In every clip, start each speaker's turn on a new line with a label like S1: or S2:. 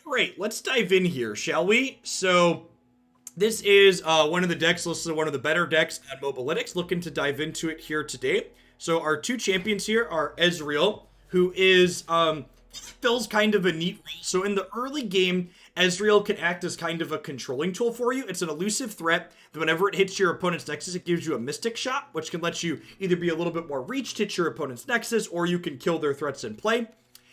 S1: Great, let's dive in here, shall we? So this is one of the decks listed, one of the better decks on Mobilytics. Looking to dive into it here today. So our two champions here are Ezreal, who is fills kind of a neat role. So in the early game, Ezreal can act as kind of a controlling tool for you. It's an elusive threat that whenever it hits your opponent's nexus, it gives you a Mystic Shot, which can let you either be a little bit more reach to hit your opponent's nexus, or you can kill their threats in play.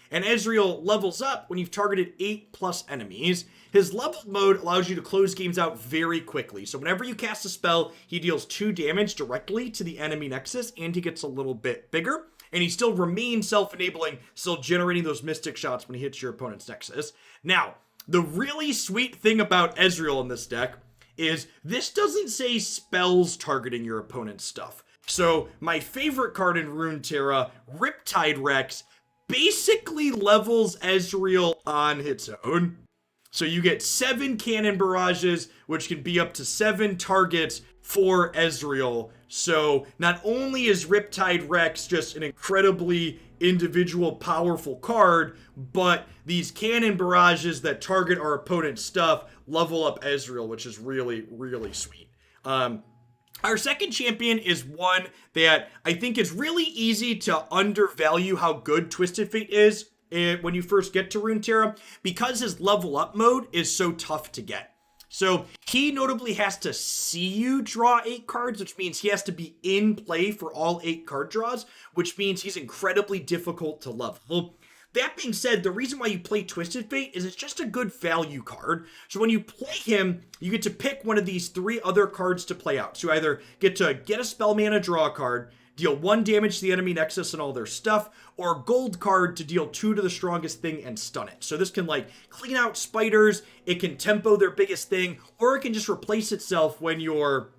S1: And Ezreal levels up when you've targeted 8+ enemies. His leveled mode allows you to close games out very quickly. So whenever you cast a spell, he deals 2 damage directly to the enemy nexus, and he gets a little bit bigger. And he still remains self-enabling, still generating those Mystic Shots when he hits your opponent's nexus. Now, the really sweet thing about Ezreal in this deck is this doesn't say spells targeting your opponent's stuff. So my favorite card in Runeterra, Riptide Rex, basically levels Ezreal on its own. So you get 7 cannon barrages, which can be up to 7 targets for Ezreal. So not only is Riptide Rex just an incredibly individual powerful card, but these cannon barrages that target our opponent's stuff level up Ezreal, which is really, really sweet. Our second champion is one that I think is really easy to undervalue how good Twisted Fate is when you first get to Runeterra, because his level up mode is so tough to get. So he notably has to see you draw 8 cards, which means he has to be in play for all 8 card draws, which means he's incredibly difficult to level. That being said, the reason why you play Twisted Fate is it's just a good value card. So when you play him, you get to pick one of these 3 other cards to play out. So you either get to get a spell mana, draw a card, deal 1 damage to the enemy nexus and all their stuff, or a gold card to deal 2 to the strongest thing and stun it. So this can like clean out spiders, it can tempo their biggest thing, or it can just replace itself when you're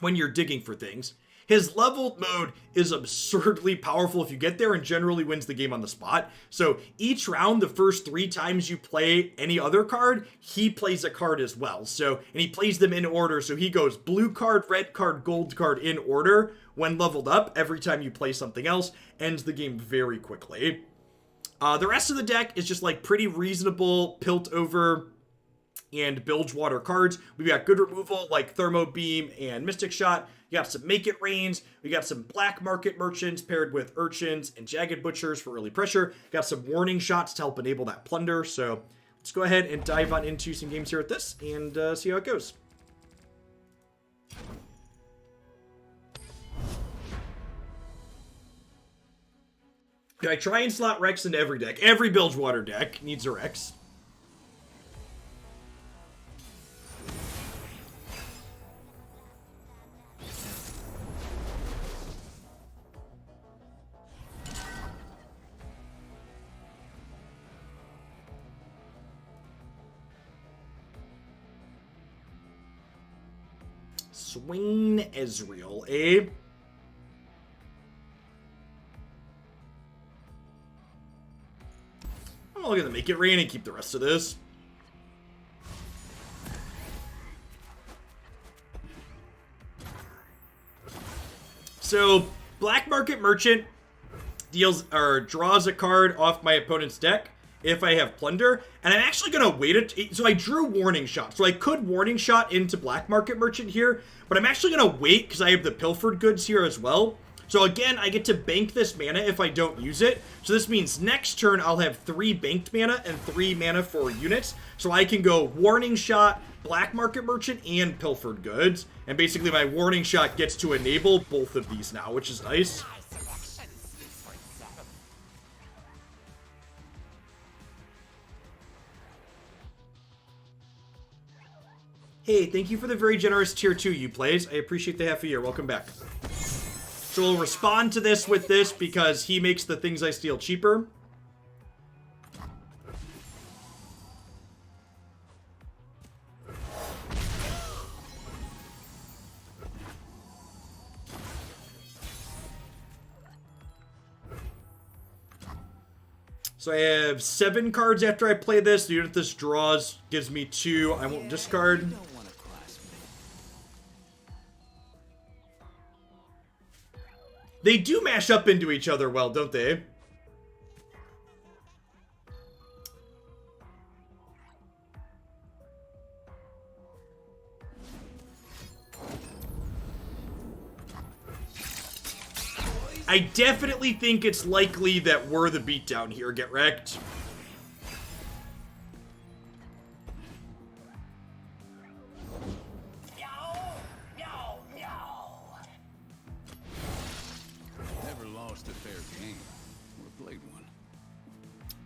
S1: digging for things. His leveled mode is absurdly powerful if you get there, and generally wins the game on the spot. So each round, the first 3 times you play any other card, he plays a card as well. So, and he plays them in order. So he goes blue card, red card, gold card in order when leveled up. Every time you play something else, ends the game very quickly. The rest of the deck is just like pretty reasonable Piltover and Bilgewater cards. We've got good removal like Thermo Beam and Mystic Shot. We got some Make It Rains. We got some Black Market Merchants paired with Urchins and Jagged Butchers for early pressure. Got some Warning Shots to help enable that plunder. So let's go ahead and dive on into some games here with this and see how it goes. I try and slot Rex into every deck. Every Bilgewater deck needs a Rex. Swain Ezreal, eh? I'm only gonna make it rain and keep the rest of this. So, Black Market Merchant deals or draws a card off my opponent's deck if I have Plunder, and I'm actually gonna wait it. So I drew Warning Shot, so I could Warning Shot into Black Market Merchant here, but I'm actually gonna wait because I have the Pilfered Goods here as well. So again, I get to bank this mana if I don't use it. So this means next turn I'll have 3 banked mana and 3 mana for units. So I can go Warning Shot, Black Market Merchant, and Pilfered Goods. And basically my Warning Shot gets to enable both of these now, which is nice. Hey, thank you for the very generous tier 2 you plays. I appreciate the half a year. Welcome back. So we'll respond to this with this because he makes the things I steal cheaper. So I have 7 cards after I play this. The unit this draws gives me 2. I won't discard. They do mash up into each other well, don't they? I definitely think it's likely that we're the beatdown here. Get wrecked.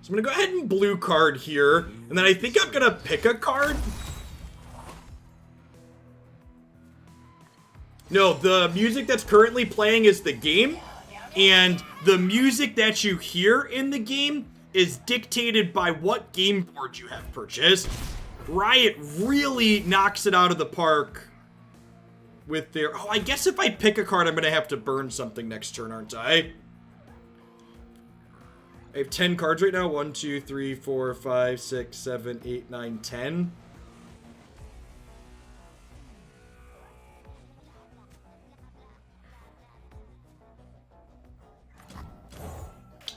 S1: So I'm going to go ahead and blue card here, and then I think I'm going to pick a card. No, the music that's currently playing is the game, and the music that you hear in the game is dictated by what game board you have purchased. Riot really knocks it out of the park with their... Oh, I guess if I pick a card, I'm going to have to burn something next turn, aren't I? I have 10 cards right now. 1, 2, 3, 4, 5, 6, 7, 8, 9, 10.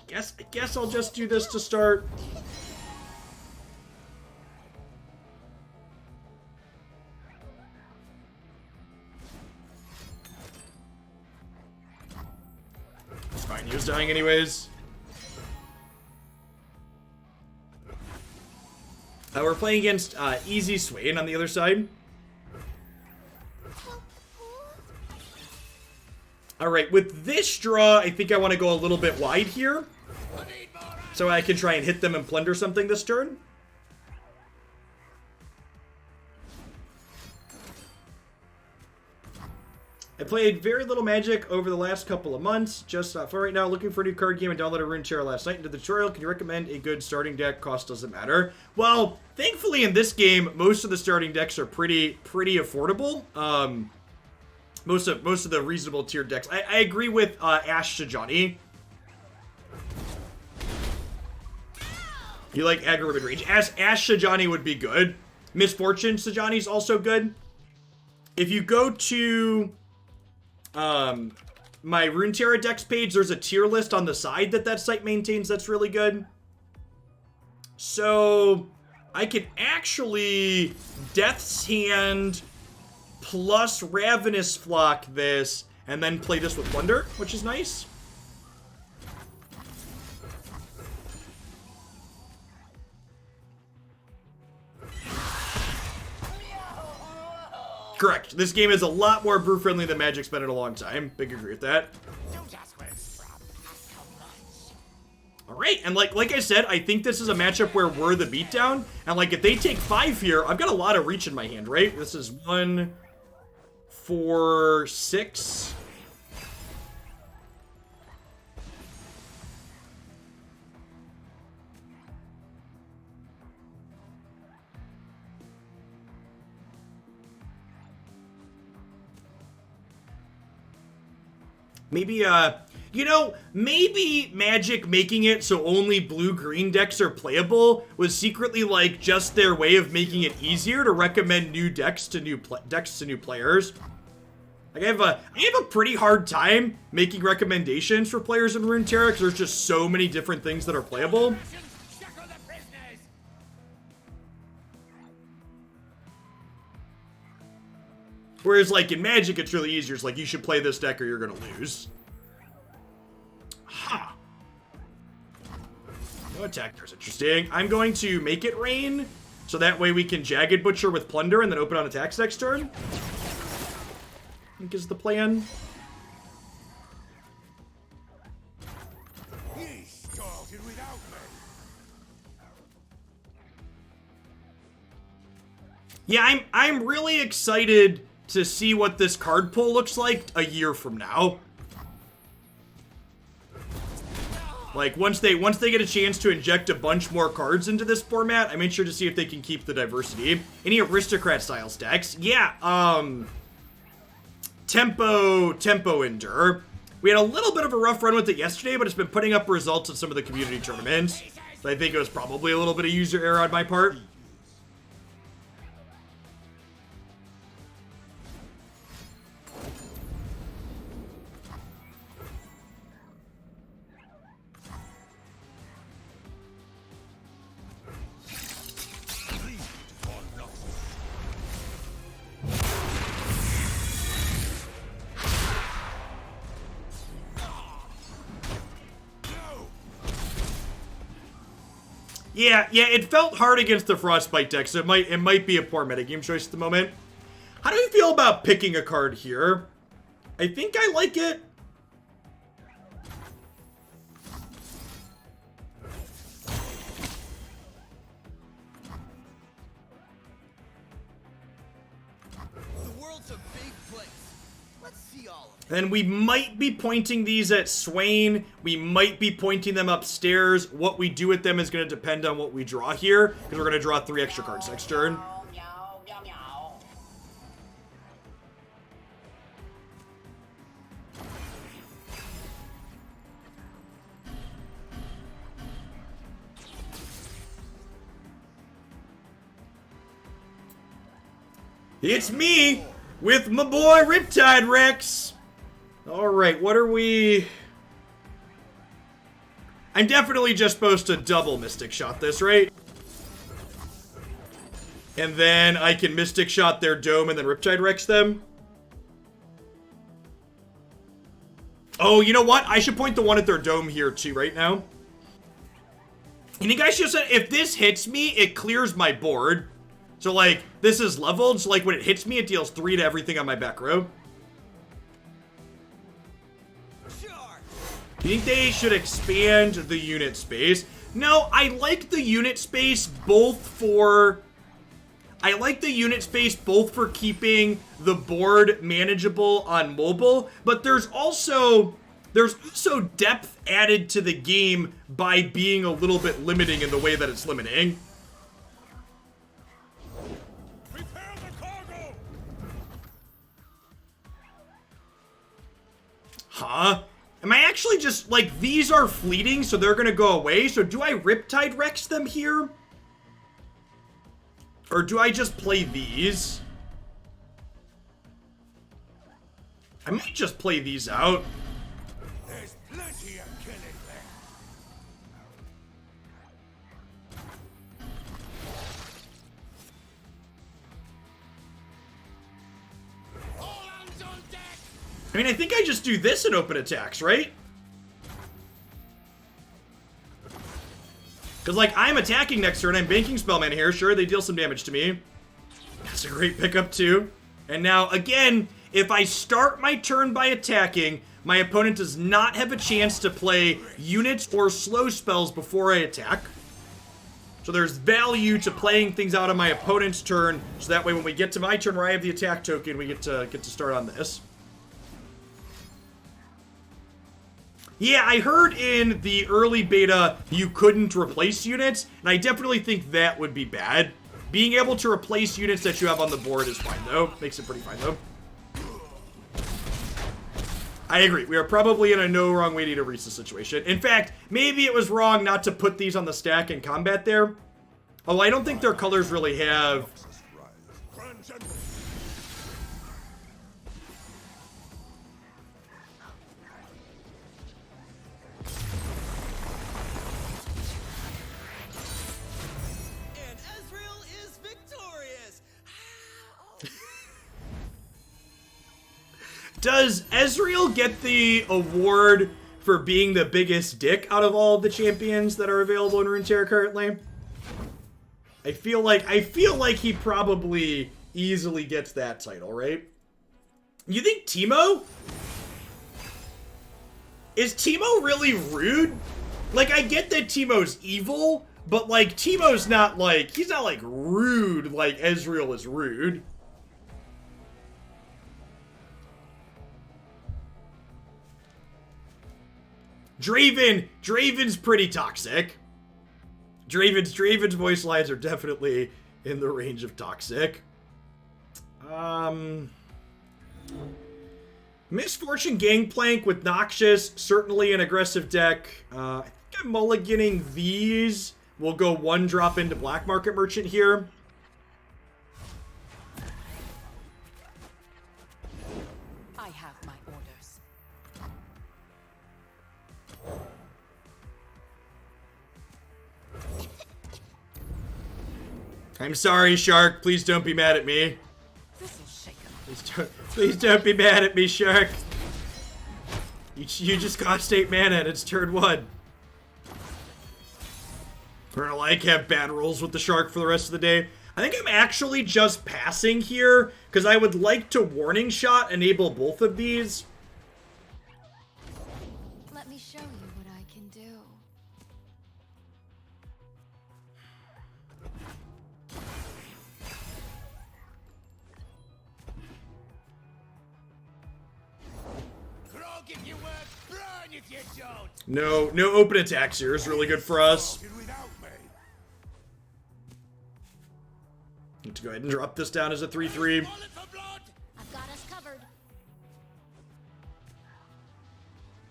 S1: I guess I'll just do this to start. It's fine. He was dying anyways. We're playing against Easy Swain on the other side. Alright, with this draw, I think I want to go a little bit wide here. So I can try and hit them and plunder something this turn. I played very little Magic over the last couple of months. Just for right now, looking for a new card game and downloaded Runeterra last night into the tutorial. Can you recommend a good starting deck? Cost doesn't matter. Well, thankfully in this game, most of the starting decks are pretty affordable. Most of the reasonable tier decks. I agree with Ash Sajani. You like aggro mid-range. Ash Sajani would be good. Misfortune Sajani's also good. If you go to my Runeterra decks page, there's a tier list on the side that site maintains that's really good. So I can actually Death's Hand plus Ravenous Flock this, and then play this with Plunder, which is nice. Correct. This game is a lot more brew-friendly than Magic's been in a long time. Big agree with that. Alright, and like I said, I think this is a matchup where we're the beatdown. And like if they take 5 here, I've got a lot of reach in my hand, right? This is 1, 4, 6. Maybe, maybe Magic making it so only blue-green decks are playable was secretly, like, just their way of making it easier to recommend new decks to new players. Like, I have a pretty hard time making recommendations for players in Runeterra because there's just so many different things that are playable. Whereas, like, in Magic, it's really easier. It's like, you should play this deck or you're gonna lose. Ha! No attack there's interesting. I'm going to make it rain, so that way we can Jagged Butcher with Plunder and then open on attacks next turn. I think is the plan. Yeah, I'm really excited to see what this card pull looks like a year from now. Like, once they get a chance to inject a bunch more cards into this format, I'm interested to see if they can keep the diversity. Any Aristocrat-style stacks? Yeah, Tempo Endure. We had a little bit of a rough run with it yesterday, but it's been putting up results at some of the community tournaments. So I think it was probably a little bit of user error on my part. Yeah, it felt hard against the Frostbite deck, so it might be a poor metagame choice at the moment. How do you feel about picking a card here? I think I like it. Then we might be pointing these at Swain. We might be pointing them upstairs. What we do with them is going to depend on what we draw here, because we're going to draw 3 extra cards next turn. It's me with my boy Riptide Rex. Alright, what are we... I'm definitely just supposed to double Mystic Shot this, right? And then I can Mystic Shot their Dome and then Riptide Rex them? Oh, you know what? I should point the one at their Dome here too right now. You think I should say, if this hits me, it clears my board. So, like, this is leveled, so, like, when it hits me, it deals 3 to everything on my back row. Do you think they should expand the unit space? No, I like the unit space both for... I like the unit space both for keeping the board manageable on mobile, but there's also depth added to the game by being a little bit limiting in the way that it's limiting. Huh? Am I actually just, like, these are fleeting, so they're gonna go away? So do I Riptide Rex them here? Or do I just play these? I might just play these out.
S2: There's plenty of killing there. All hands on deck.
S1: I mean, I think I just do this and open attacks, right? Because, like, I'm attacking next turn. I'm banking Spellman here. Sure, they deal some damage to me. That's a great pickup, too. And now, again, if I start my turn by attacking, my opponent does not have a chance to play units or slow spells before I attack. So there's value to playing things out on my opponent's turn, so that way when we get to my turn where I have the attack token, we get to start on this. Yeah, I heard in the early beta you couldn't replace units, and I definitely think that would be bad. Being able to replace units that you have on the board is fine, though. Makes it pretty fine, though. I agree. We are probably in a no wrong way to reach the situation. In fact, maybe it was wrong not to put these on the stack in combat there. Oh, I don't think their colors really have... Does Ezreal get the award for being the biggest dick out of all of the champions that are available in Runeterra currently? I feel like he probably easily gets that title, right? You think Teemo? Is Teemo really rude? Like, I get that Teemo's evil, but like Teemo's not like, he's not like rude like Ezreal is rude. Draven's pretty toxic. Draven's voice lines are definitely in the range of toxic. Misfortune Gangplank with Noxious, certainly an aggressive deck. I think I'm mulliganing these. We'll go 1 drop into Black Market Merchant here.
S3: I have my orders.
S1: I'm sorry, Shark. Please don't be mad at me.
S3: This'll shake 'em.
S1: Please don't be mad at me, Shark. You just got state mana and it's turn 1. We're gonna like have bad rolls with the shark for the rest of the day. I think I'm actually just passing here because I would like to warning shot enable both of these.
S4: Let me show you what I can do.
S2: Grog if you work, burn if you don't.
S1: No open attacks here is really good for us.
S2: Without me.
S1: Need to go ahead and drop this down as a 3/3.
S2: Bullet for blood.
S4: I've got us covered.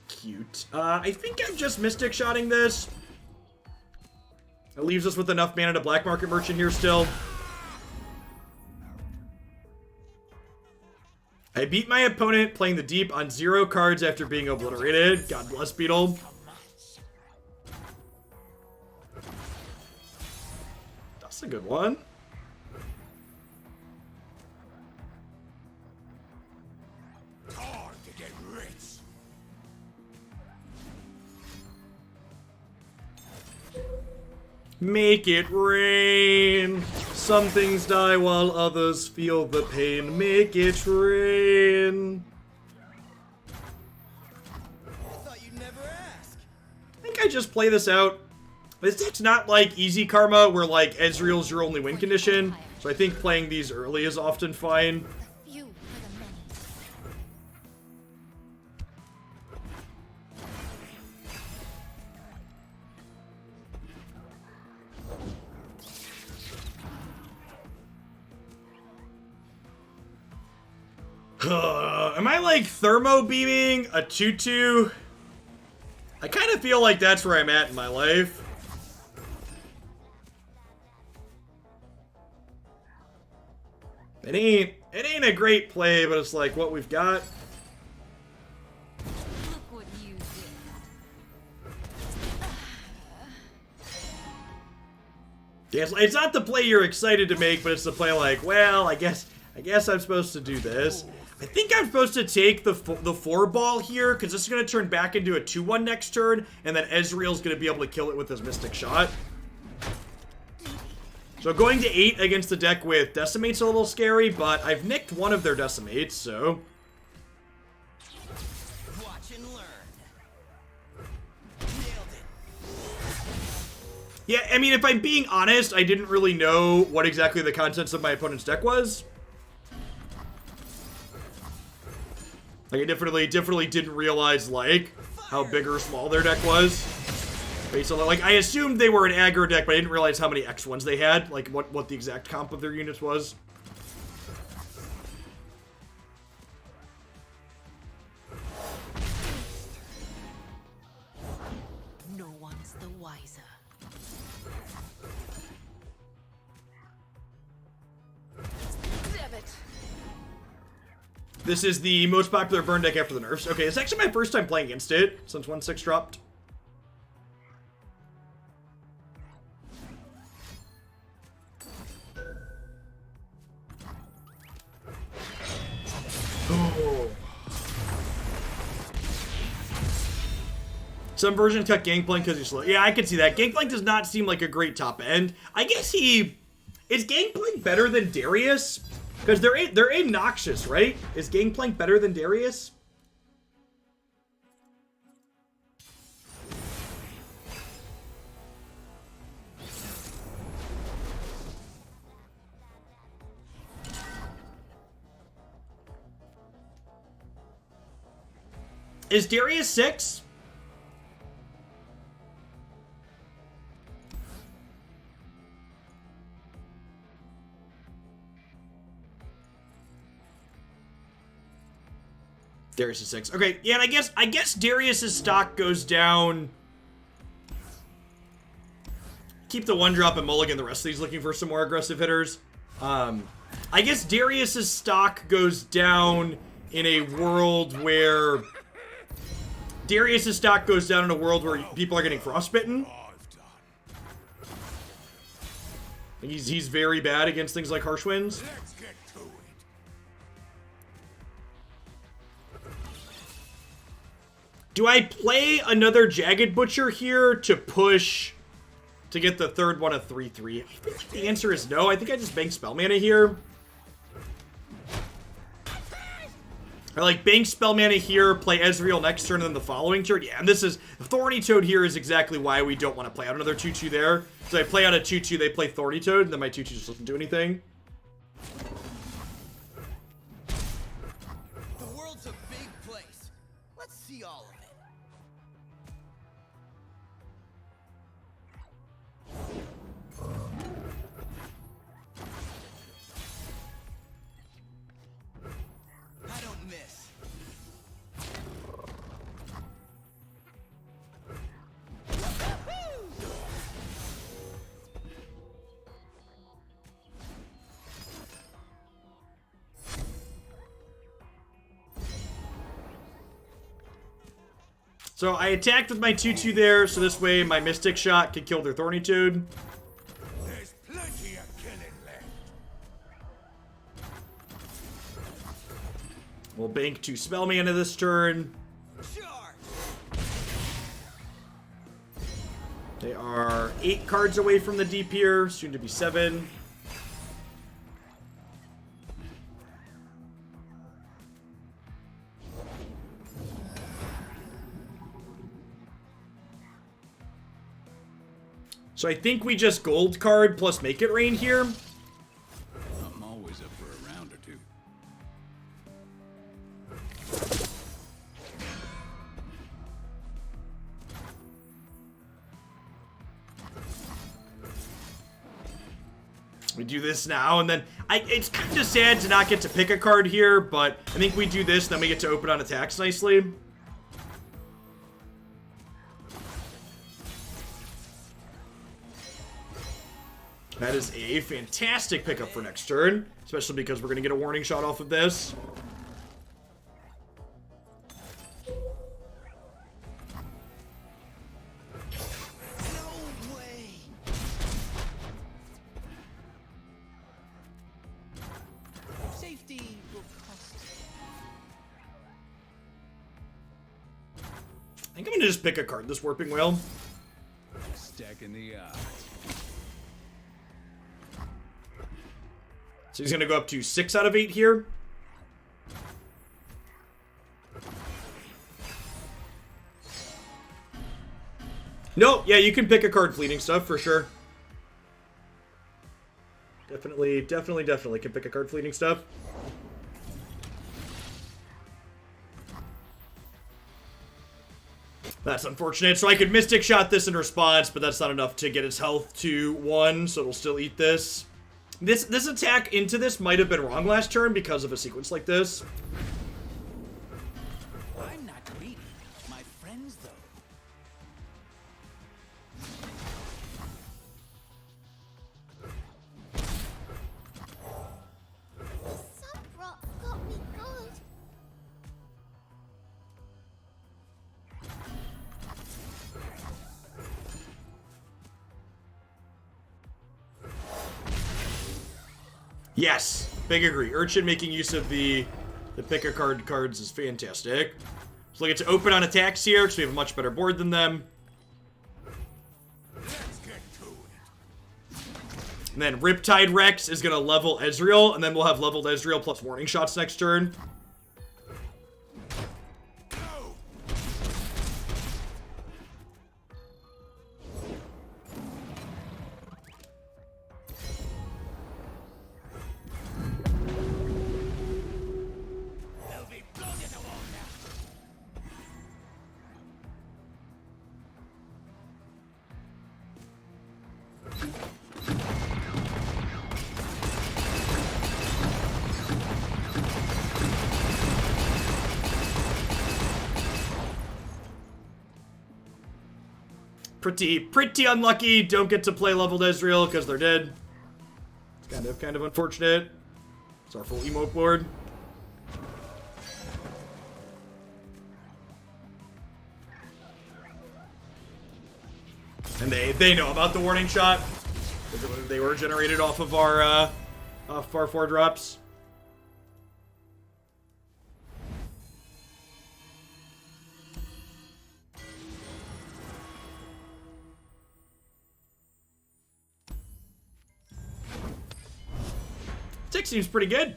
S1: Cute. I think I'm just Mystic Shotting this. It leaves us with enough mana to Black Market Merchant here still. I beat my opponent playing the deep on 0 cards after being obliterated. God bless, Beetle. That's a good one.
S2: Time to get rich.
S1: Make it rain. Some things die while others feel the pain. Make it rain.
S2: Thought you'd never ask.
S1: I think I just play this out. This deck's not like easy karma where like Ezreal's your only win condition. So I think playing these early is often fine.
S4: The few for the many.
S1: Am I like thermo beaming a 2/2? I kind of feel like that's where I'm at in my life. It ain't a great play, but it's like what we've got.
S3: Look what you did.
S1: Yeah, it's not the play you're excited to make, but it's the play like, well, I guess I'm supposed to do this. I think I'm supposed to take the 4 ball here, because this is going to turn back into a 2/1 next turn, and then Ezreal's going to be able to kill it with his Mystic Shot. So going to 8 against the deck with Decimate's a little scary, but I've nicked one of their Decimates, so...
S2: Watch and learn. Nailed it.
S1: Yeah, I mean, if I'm being honest, I didn't really know what exactly the contents of my opponent's deck was. Like, I definitely didn't realize, like, how big or small their deck was. Based on, like, I assumed they were an aggro deck, but I didn't realize how many X1s they had. Like, what the exact comp of their units was.
S3: No one's the wiser. Damn it.
S1: This is the most popular burn deck after the nerfs. Okay, it's actually my first time playing against it since 1/6 dropped. Oh. Some versions cut Gangplank because he's slow. Yeah, I can see that. Gangplank does not seem like a great top end. I guess is Gangplank better than Darius? Because they're in Noxious, right? Is Gangplank better than Darius? Is Darius 6? Darius is 6. Okay, yeah, and I guess Darius's stock goes down. Keep the 1-drop and mulligan the rest of these looking for some more aggressive hitters. I guess Darius's stock goes down in a world where Darius's stock goes down in a world where people are getting frostbitten. He's very bad against things like harsh winds.
S2: Let's get to it.
S1: Do I play another Jagged Butcher here to push to get the third one of 3/3? I feel like the answer is no. I think I just bank spell mana here. Or like bank spell mana here, play Ezreal next turn, and then the following turn. Yeah, and this is Thorny Toad here is exactly why we don't want to play out another 2/2 there. So I play out a 2/2, they play Thorny Toad, and then my 2/2 just doesn't do anything.
S2: The world's a big place. Let's see all of it. I don't miss.
S1: So I attacked with my 2/2 there, so this way my Mystic Shot can kill their Thorny Toad.
S2: There's plenty of killing left.
S1: We'll bank 2 spell mana this turn.
S2: Charge.
S1: They are 8 cards away from the deep here, soon to be 7. So I think we just gold card plus make it rain here.
S5: I'm always up for a round or two.
S1: We do this now, and then it's kind of sad to not get to pick a card here, but I think we do this, then we get to open on attacks nicely. That is a fantastic pickup for next turn, especially because we're going to get a warning shot off of this.
S2: No way. Safety will cost.
S1: I think I'm going to just pick a card, this Warping Whale.
S5: Stacking the odds.
S1: So he's going to go up to 6 out of 8 here. No, yeah, you can pick a card fleeting stuff for sure. Definitely can pick a card fleeting stuff. That's unfortunate. So I could Mystic Shot this in response, but that's not enough to get its health to 1, so it'll still eat this. This attack into this might have been wrong last turn because of a sequence like this.
S2: I'm not greedy. My friends, though.
S4: Some rock got me good.
S1: Yes, big agree. Urchin making use of the pick a card cards is fantastic. So we get to open on attacks here because we have a much better board than them.
S2: Let's get to it.
S1: And then Riptide Rex is going to level Ezreal, and then we'll have leveled Ezreal plus warning shots next turn.
S2: Go. There'll be blood in the water.
S1: Pretty unlucky. Don't get to play leveled Ezreal because they're dead. It's kind of unfortunate. It's our full emote board. And they know about the warning shot. They were generated off of our 4 drops. 6 seems pretty good.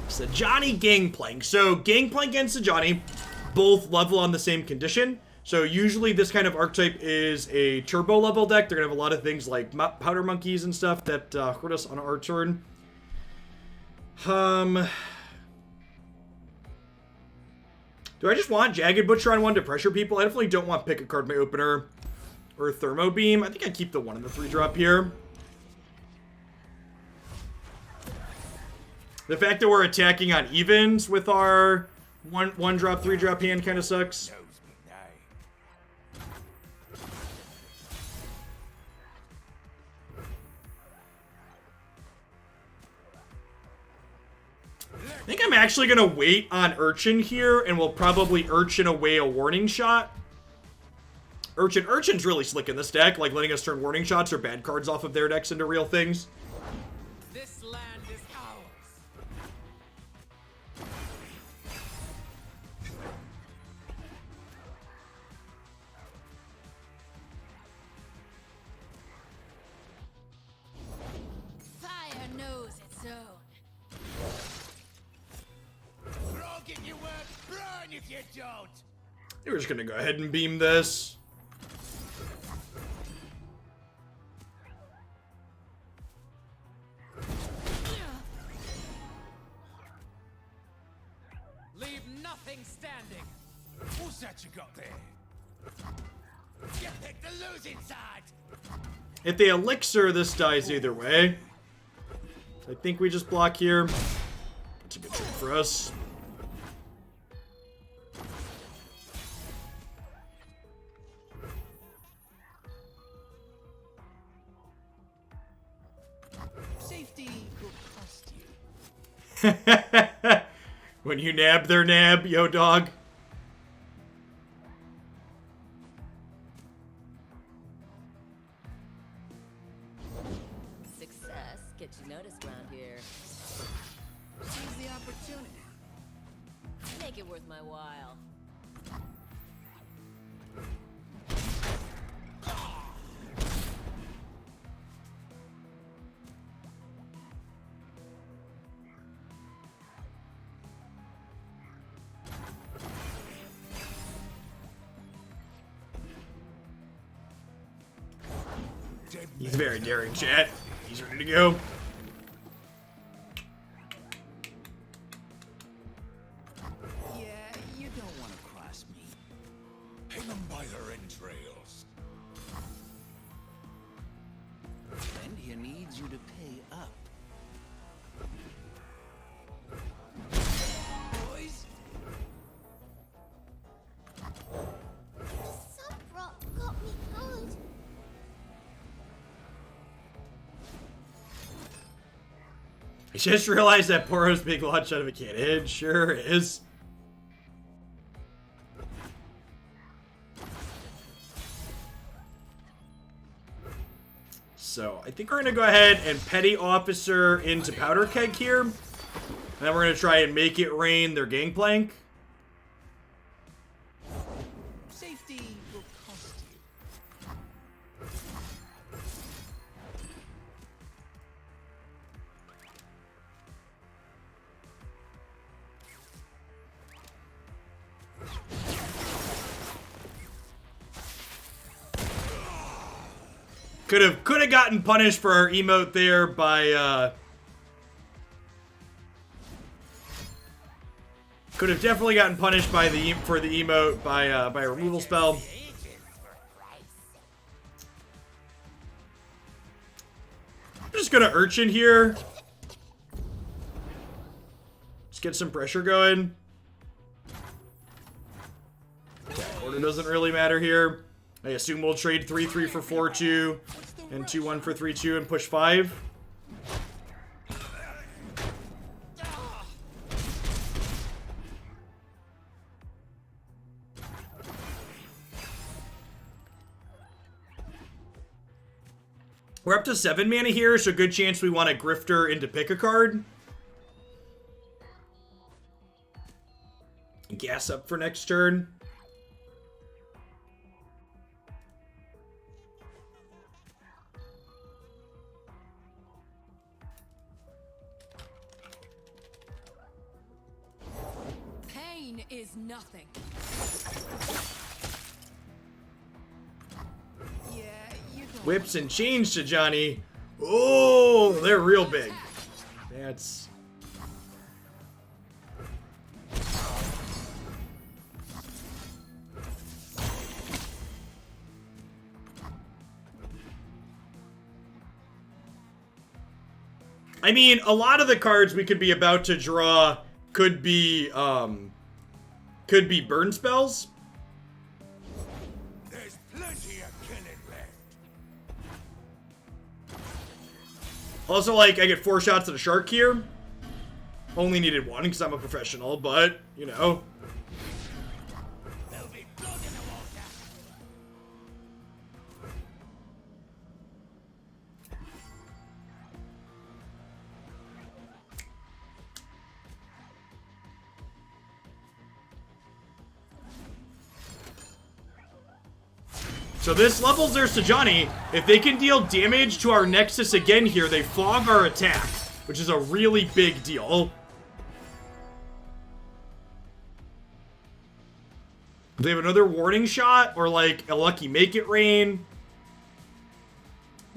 S1: Sajani Gangplank. So Gangplank and Sajani both level on the same condition. So usually this kind of archetype is a turbo level deck. They're going to have a lot of things like powder monkeys and stuff that hurt us on our turn. Do I just want Jagged Butcher on 1 to pressure people? I definitely don't want Pick a Card My Opener or Thermo Beam. I think I keep the 1 in the 3-drop here. The fact that we're attacking on evens with our 1-drop, 3-drop hand kind of sucks. I think I'm actually going to wait on Urchin here, and we'll probably Urchin away a Warning Shot. Urchin's really slick in this deck, like letting us turn Warning Shots or bad cards off of their decks into real things.
S2: This land is ours.
S3: Fire knows its own.
S2: Frog if you work, burn if you don't.
S1: We're just going to go ahead and beam this.
S2: Leave nothing standing. What's that you got there? You picked the losing side.
S1: If they Elixir, this dies either way. So I think we just block here. That's a good trade for us.
S2: Safety will cost you.
S1: When you nab their nab, yo dog.
S3: Success gets you noticed around here.
S2: Seize the opportunity.
S3: Make it worth my while.
S1: He's very daring, chat. He's ready to go.
S2: Yeah, you don't want to cross me. Hang them by their entrails. India needs you to pay up. Boys,
S4: Some rock got me good.
S1: I just realized that Poro's big launch out of a cannon. Sure is. So I think we're going to go ahead and Petty Officer into Powder Keg here. And then we're going to try and make it rain their Gangplank.
S2: safety will cost you.
S1: Could have gotten punished for our emote there by could have definitely gotten punished by the emote by a removal spell. I'm just gonna Urchin here. Just get some pressure going. Order doesn't really matter here. I assume we'll trade 3-3 for 4-2 and 2-1 for 3-2 and push 5. We're up to 7 mana here, so good chance we want to Grifter into pick a card. Gas up for next turn.
S3: Pain is nothing. Yeah, you can.
S1: Whips and chains to Johnny. Oh, they're real big. That's... I mean, a lot of the cards we could be about to draw could be burn spells.
S2: There's plenty of killing left.
S1: Also, like, I get 4 shots at a shark here. Only needed 1 because I'm a professional, but, you know.
S2: There'll be blood in the water.
S1: So this levels their Sejani. If they can deal damage to our Nexus again here, they fog our attack, which is a really big deal. They have another warning shot or like a lucky make it rain.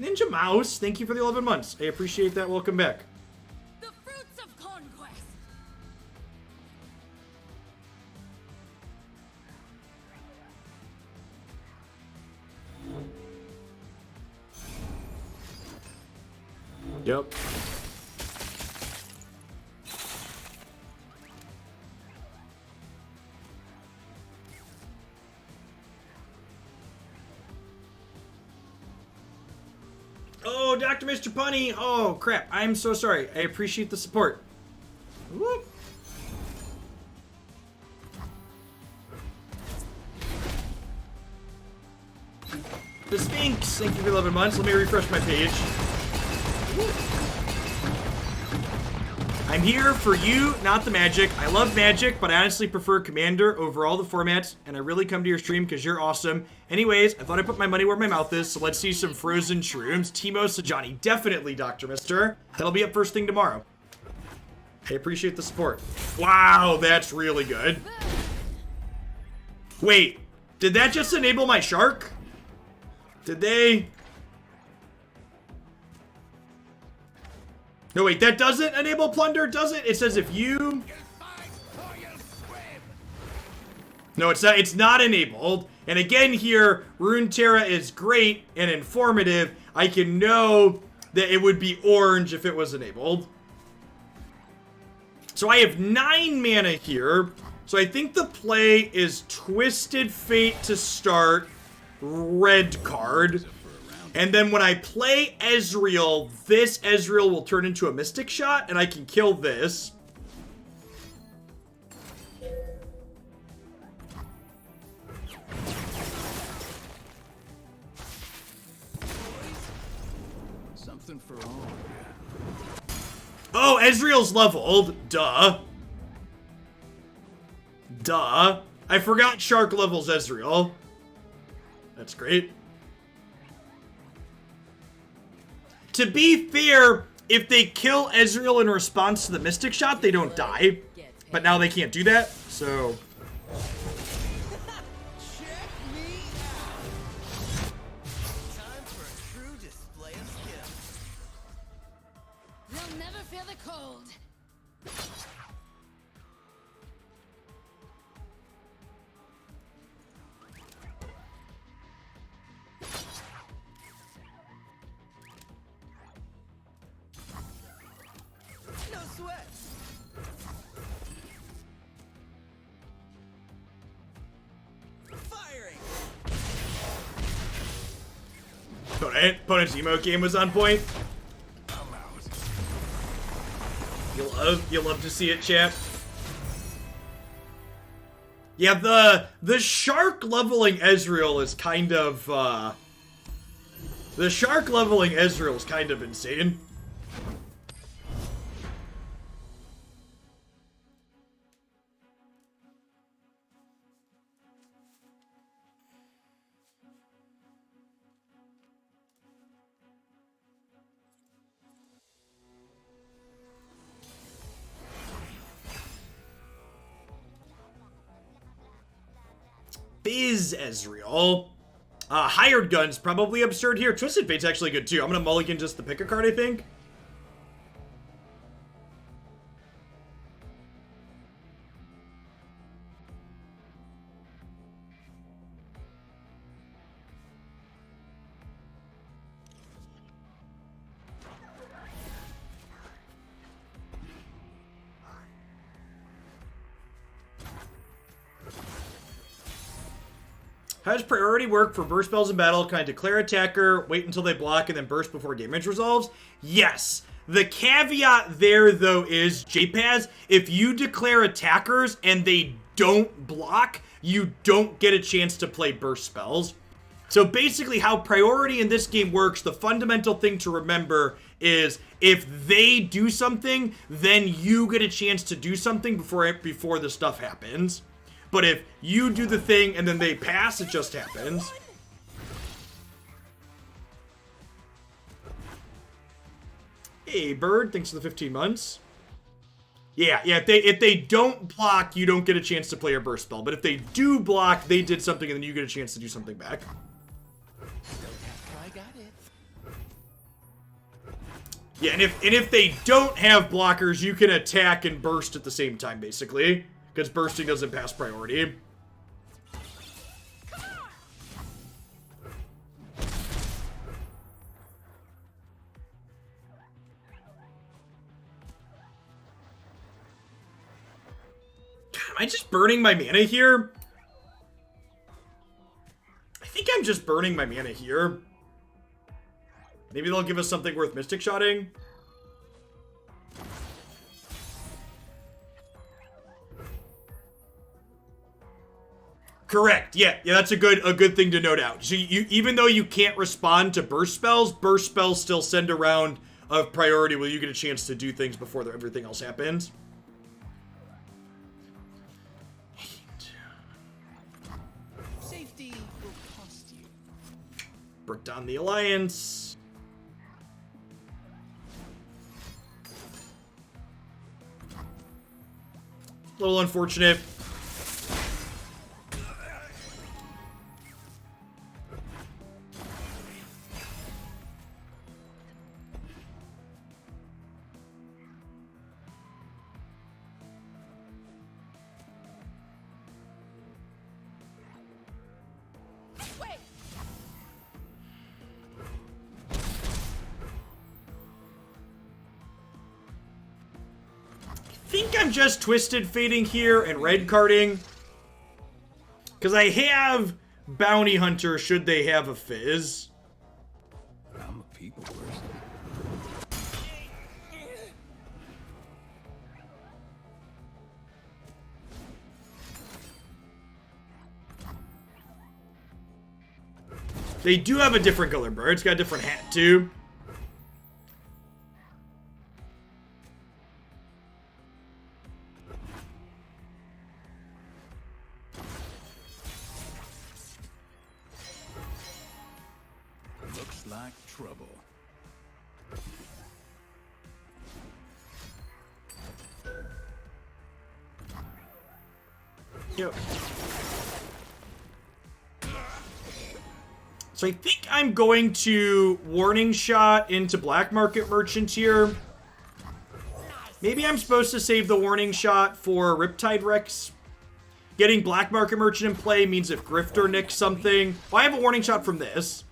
S1: Ninja Mouse, thank you for the 11 months. I appreciate that. Welcome back.
S3: The fruits of conquest.
S1: Yep. Oh, Dr. Mr. Punny. Oh, crap. I'm so sorry. I appreciate the support. Whoop. The Sphinx. Thank you for 11 months. Let me refresh my page. I'm here for you, not the Magic. I love Magic, but I honestly prefer Commander over all the formats, and I really come to your stream because you're awesome. Anyways, I thought I'd put my money where my mouth is, so let's see some frozen shrooms. Timo Sajani, definitely, Dr. Mister. That'll be up first thing tomorrow. I appreciate the support. Wow, that's really good. Wait, did that just enable my shark? Did they? No, wait, that doesn't enable plunder, does it? It says if you...
S2: You'll fight or you'll swim.
S1: No, it's not enabled. And again here, Runeterra is great and informative. I can know that it would be orange if it was enabled. So I have 9 mana here. So I think the play is Twisted Fate to start, red card. And then when I play Ezreal, this Ezreal will turn into a Mystic Shot, and I can kill this.
S5: Something for all.
S1: Oh, Ezreal's leveled. Duh. Duh. I forgot Shark levels Ezreal. That's great. To be fair, if they kill Ezreal in response to the Mystic Shot, they don't die. But now they can't do that, so...
S2: Check me out. Time for a true display of skill.
S3: They'll never feel the cold.
S2: No sweat. Firing.
S1: Opponent's emote game was on point.
S2: I'm out.
S1: You love to see it, chap. Yeah, the Shark leveling Ezreal is kind of The shark leveling Ezreal is kind of insane. Fizz Ezreal. Hired Gun's probably absurd here. Twisted Fate's actually good too. I'm gonna mulligan just to pick a card, I think. How does priority work for burst spells in battle? Can I declare attacker, wait until they block, and then burst before damage resolves? Yes. The caveat there, though, is, JPaz, if you declare attackers and they don't block, you don't get a chance to play burst spells. So basically how priority in this game works, the fundamental thing to remember is if they do something, then you get a chance to do something before the stuff happens. But if you do the thing and then they pass, it just happens. Hey, Bird, thanks for the 15 months. Yeah, if they don't block, you don't get a chance to play a burst spell. But if they do block, they did something and then you get a chance to do something back.
S2: I got it.
S1: Yeah, and if they don't have blockers, you can attack and burst at the same time, basically. Because bursting doesn't pass priority. Am I just burning my mana here? I think I'm just burning my mana here. Maybe they'll give us something worth Mystic Shotting. Correct. Yeah, that's a good thing to note out. So you, even though you can't respond to burst spells still send a round of priority where you get a chance to do things before everything else happens.
S2: Safety will cost you.
S1: Brick down the alliance. A little unfortunate. I think I'm just Twisted Fating here and red carding. Because I have Bounty Hunter should they have a Fizz.
S5: I'm a people person.
S1: They do have a different color bird. It's got a different hat too.
S5: Looks like trouble.
S1: Yep. So I think I'm going to Warning Shot into Black Market Merchant here. Maybe I'm supposed to save the Warning Shot for Riptide Rex. Getting Black Market Merchant in play means if Grifter nicks something... Well, I have a Warning Shot from this.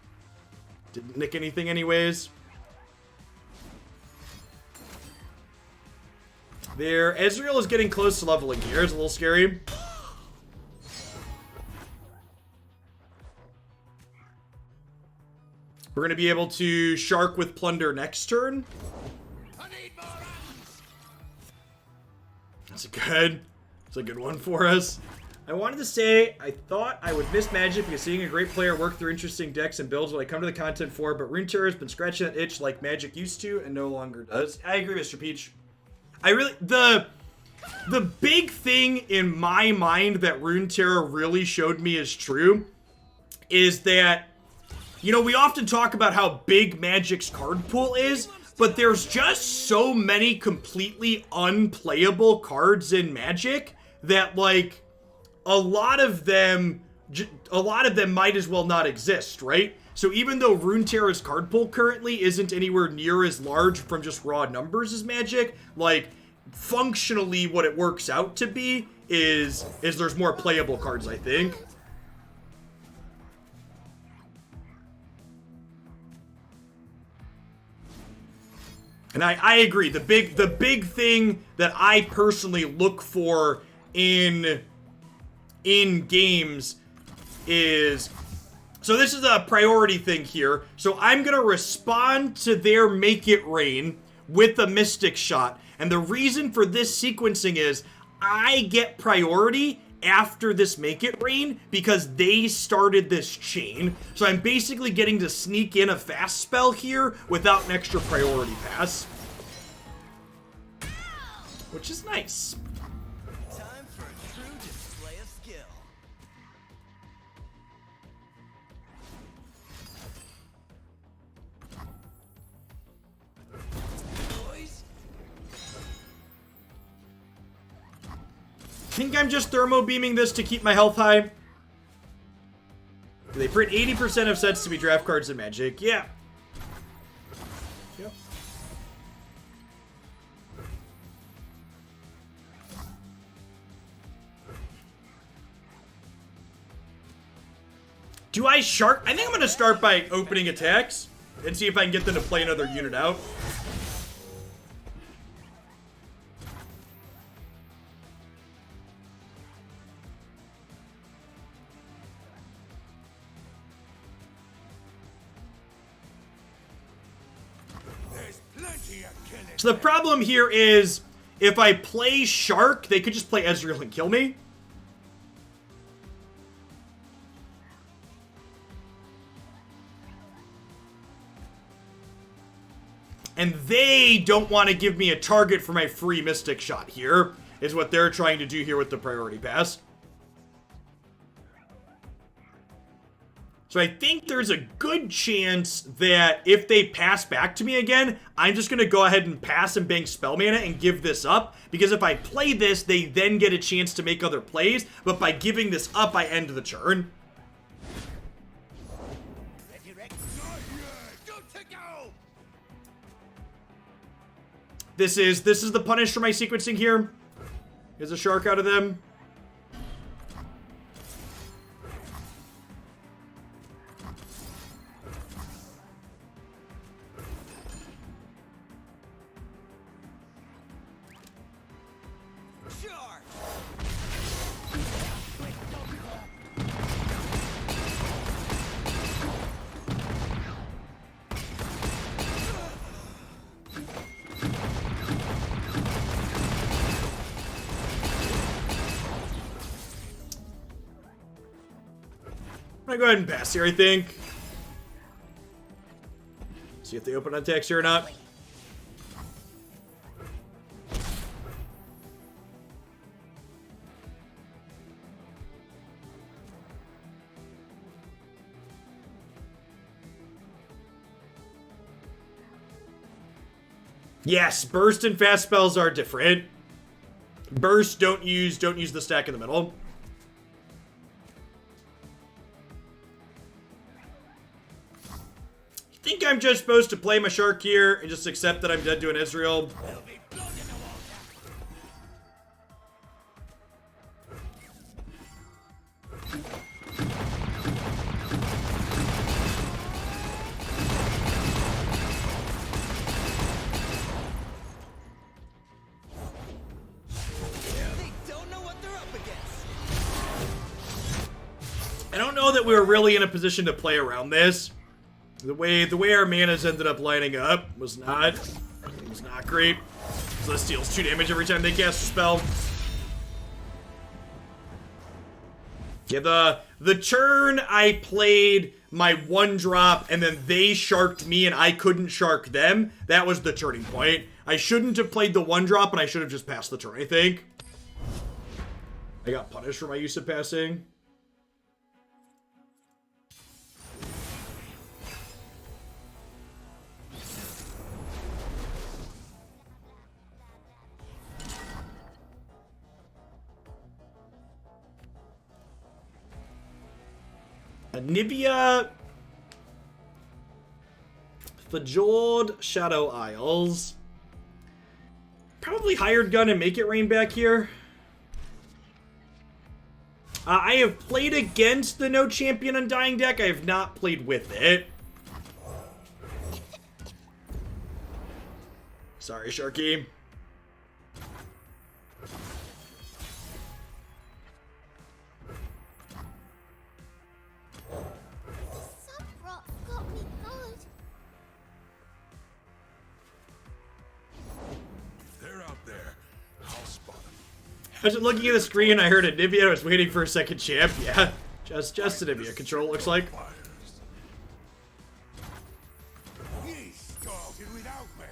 S1: Didn't nick anything anyways. There, Ezreal is getting close to leveling here. It's a little scary. We're going to be able to Shark with Plunder next turn.
S2: I need more rounds.
S1: That's a good one for us. I wanted to say I thought I would miss Magic because seeing a great player work through interesting decks and builds what I come to the content for, but Runeterra has been scratching that itch like Magic used to and no longer does. I agree, Mr. Peach. I really... The big thing in my mind that Runeterra really showed me is true is that, you know, we often talk about how big Magic's card pool is, but there's just so many completely unplayable cards in Magic that, like, a lot of them might as well not exist, right? So even though Runeterra's card pool currently isn't anywhere near as large from just raw numbers as Magic, like, functionally what it works out to be is there's more playable cards, I think. And I agree. The big thing that I personally look for in games is, so this is a priority thing here. So I'm gonna respond to their Make It Rain with a Mystic Shot. And the reason for this sequencing is I get priority after this Make It Rain because they started this chain. So I'm basically getting to sneak in a fast spell here without an extra priority pass, which is nice.
S2: Time for a true display of skill. Boys,
S1: Think I'm just thermo beaming this to keep my health high? They print 80% of sets to be draft cards in Magic. Yeah. Yep. Do I shark? I think I'm gonna start by opening attacks and see if I can get them to play another unit out.
S2: there's plenty of killing.
S1: So the problem here is, if I play Shark, they could just play Ezreal and kill me. And they don't want to give me a target for my free Mystic Shot here, is what they're trying to do here with the priority pass. So I think there's a good chance that if they pass back to me again, I'm just going to go ahead and pass and bank spell mana and give this up. Because if I play this, they then get a chance to make other plays. But by giving this up, I end the turn.
S2: Ready, Rex? Not yet. Good to go.
S1: This is the punish for my sequencing here. Is a Shark out of them.
S2: Sure.
S1: I'm gonna go ahead and pass here, I think. See if they open attacks here or not. Yes, burst and fast spells are different. Burst, don't use the stack in the middle. I think I'm just supposed to play my Shark here and just accept that I'm dead to an Ezreal.
S2: There'll be blood in the water. They don't know what they're up against.
S1: I don't know that we were really in a position to play around this. The way our manas ended up lining up was not great. So this deals 2 damage every time they cast a spell. Yeah, the turn I played my 1-drop and then they sharked me and I couldn't shark them, that was the turning point. I shouldn't have played the 1-drop and I should have just passed the turn, I think. I got punished for my use of passing. Nibia, Fajord, Shadow Isles. Probably Hired Gun and Make It Rain back here. I have played against the No Champion Undying deck. I have not played with it. Sorry, Sharky.
S4: Got me good.
S6: They're out there. I'll spot them.
S1: I was looking at the screen, I heard a Nibia, I was waiting for a second champ. Yeah, just a Nibia control, looks like.
S6: He started without me.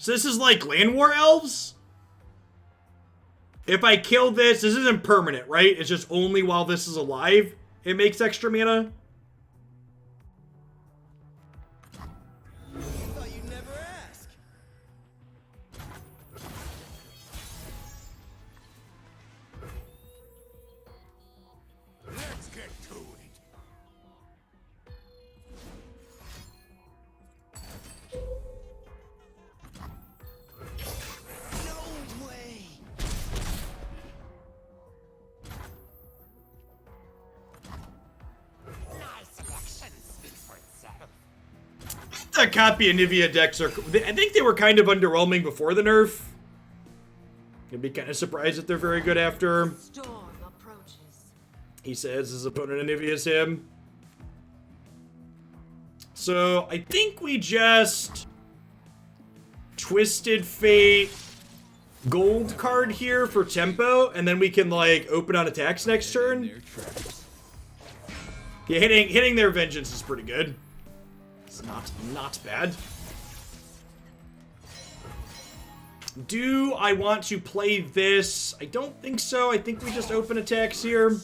S1: So this is like Land War Elves? If I kill this isn't permanent, right? It's just only while this is alive, it makes extra mana?
S2: Thought you'd never ask.
S6: Let's get to it.
S2: No way. Nice selection speaks for itself.
S1: The copy of Nivea decks are... I think they were kind of underwhelming before the nerf. I'd be kind of surprised if they're very good after.
S3: Storm approaches.
S1: He says his opponent of Nivea is him. So, I think we just... Twisted Fate... Gold card here for tempo, and then we can, like, open on attacks next turn.
S5: Their tracks.
S1: Yeah, hitting their vengeance is pretty good. It's not bad. Do I want to play this? I don't think so. I think we just open attacks here.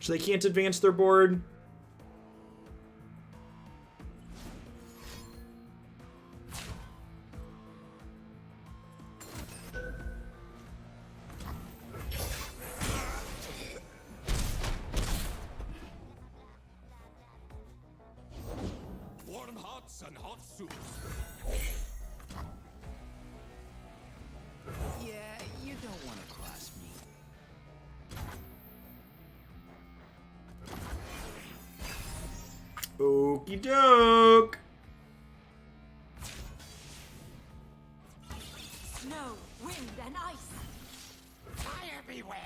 S1: So they can't advance their board.
S6: Warm hots and hot soups.
S2: Yeah, you don't want to cross me.
S1: Okie doke.
S3: Snow, wind, and ice.
S2: Fire beware.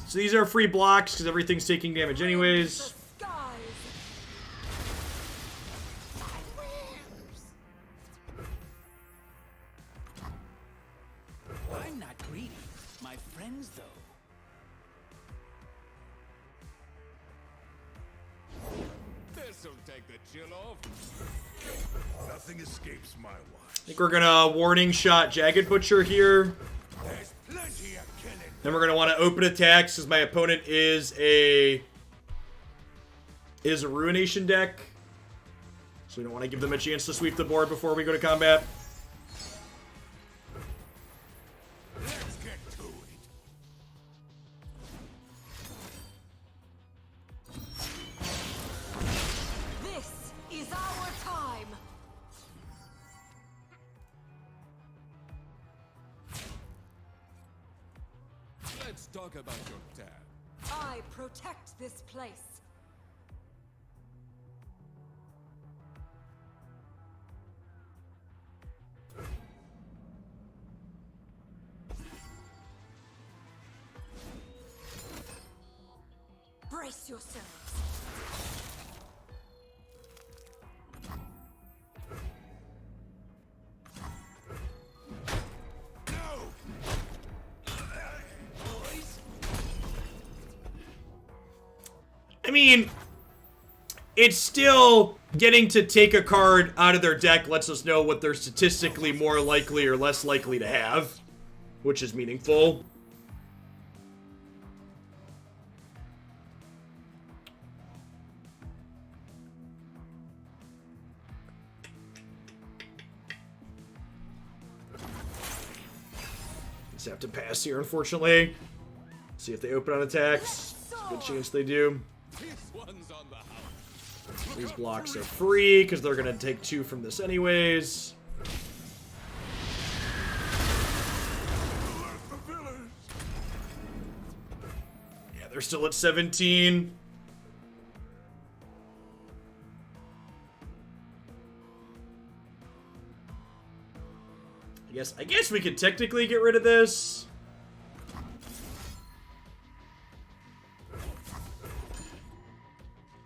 S1: So these are free blocks because everything's taking damage anyways.
S3: The skies.
S2: I'm not greedy. My friends, though.
S6: This'll take the chill off. Nothing escapes my watch.
S1: I think we're gonna warning shot Jagged Butcher here.
S6: There's plenty of killing.
S1: Then we're gonna want to open attacks because my opponent is a Ruination deck. So we don't want to give them a chance to sweep the board before we go to combat.
S6: Let's get to it.
S3: This is our time.
S6: Let's talk about your dad.
S3: I protect this place. Brace yourselves.
S1: I mean, it's still getting to take a card out of their deck lets us know what they're statistically more likely or less likely to have, which is meaningful. Just have to pass here, unfortunately. See if they open on attacks. There's a good chance they do.
S6: This one's on the house.
S1: These blocks are free because they're going to take 2 from this anyways. Yeah, they're still at 17. I guess we could technically get rid of this.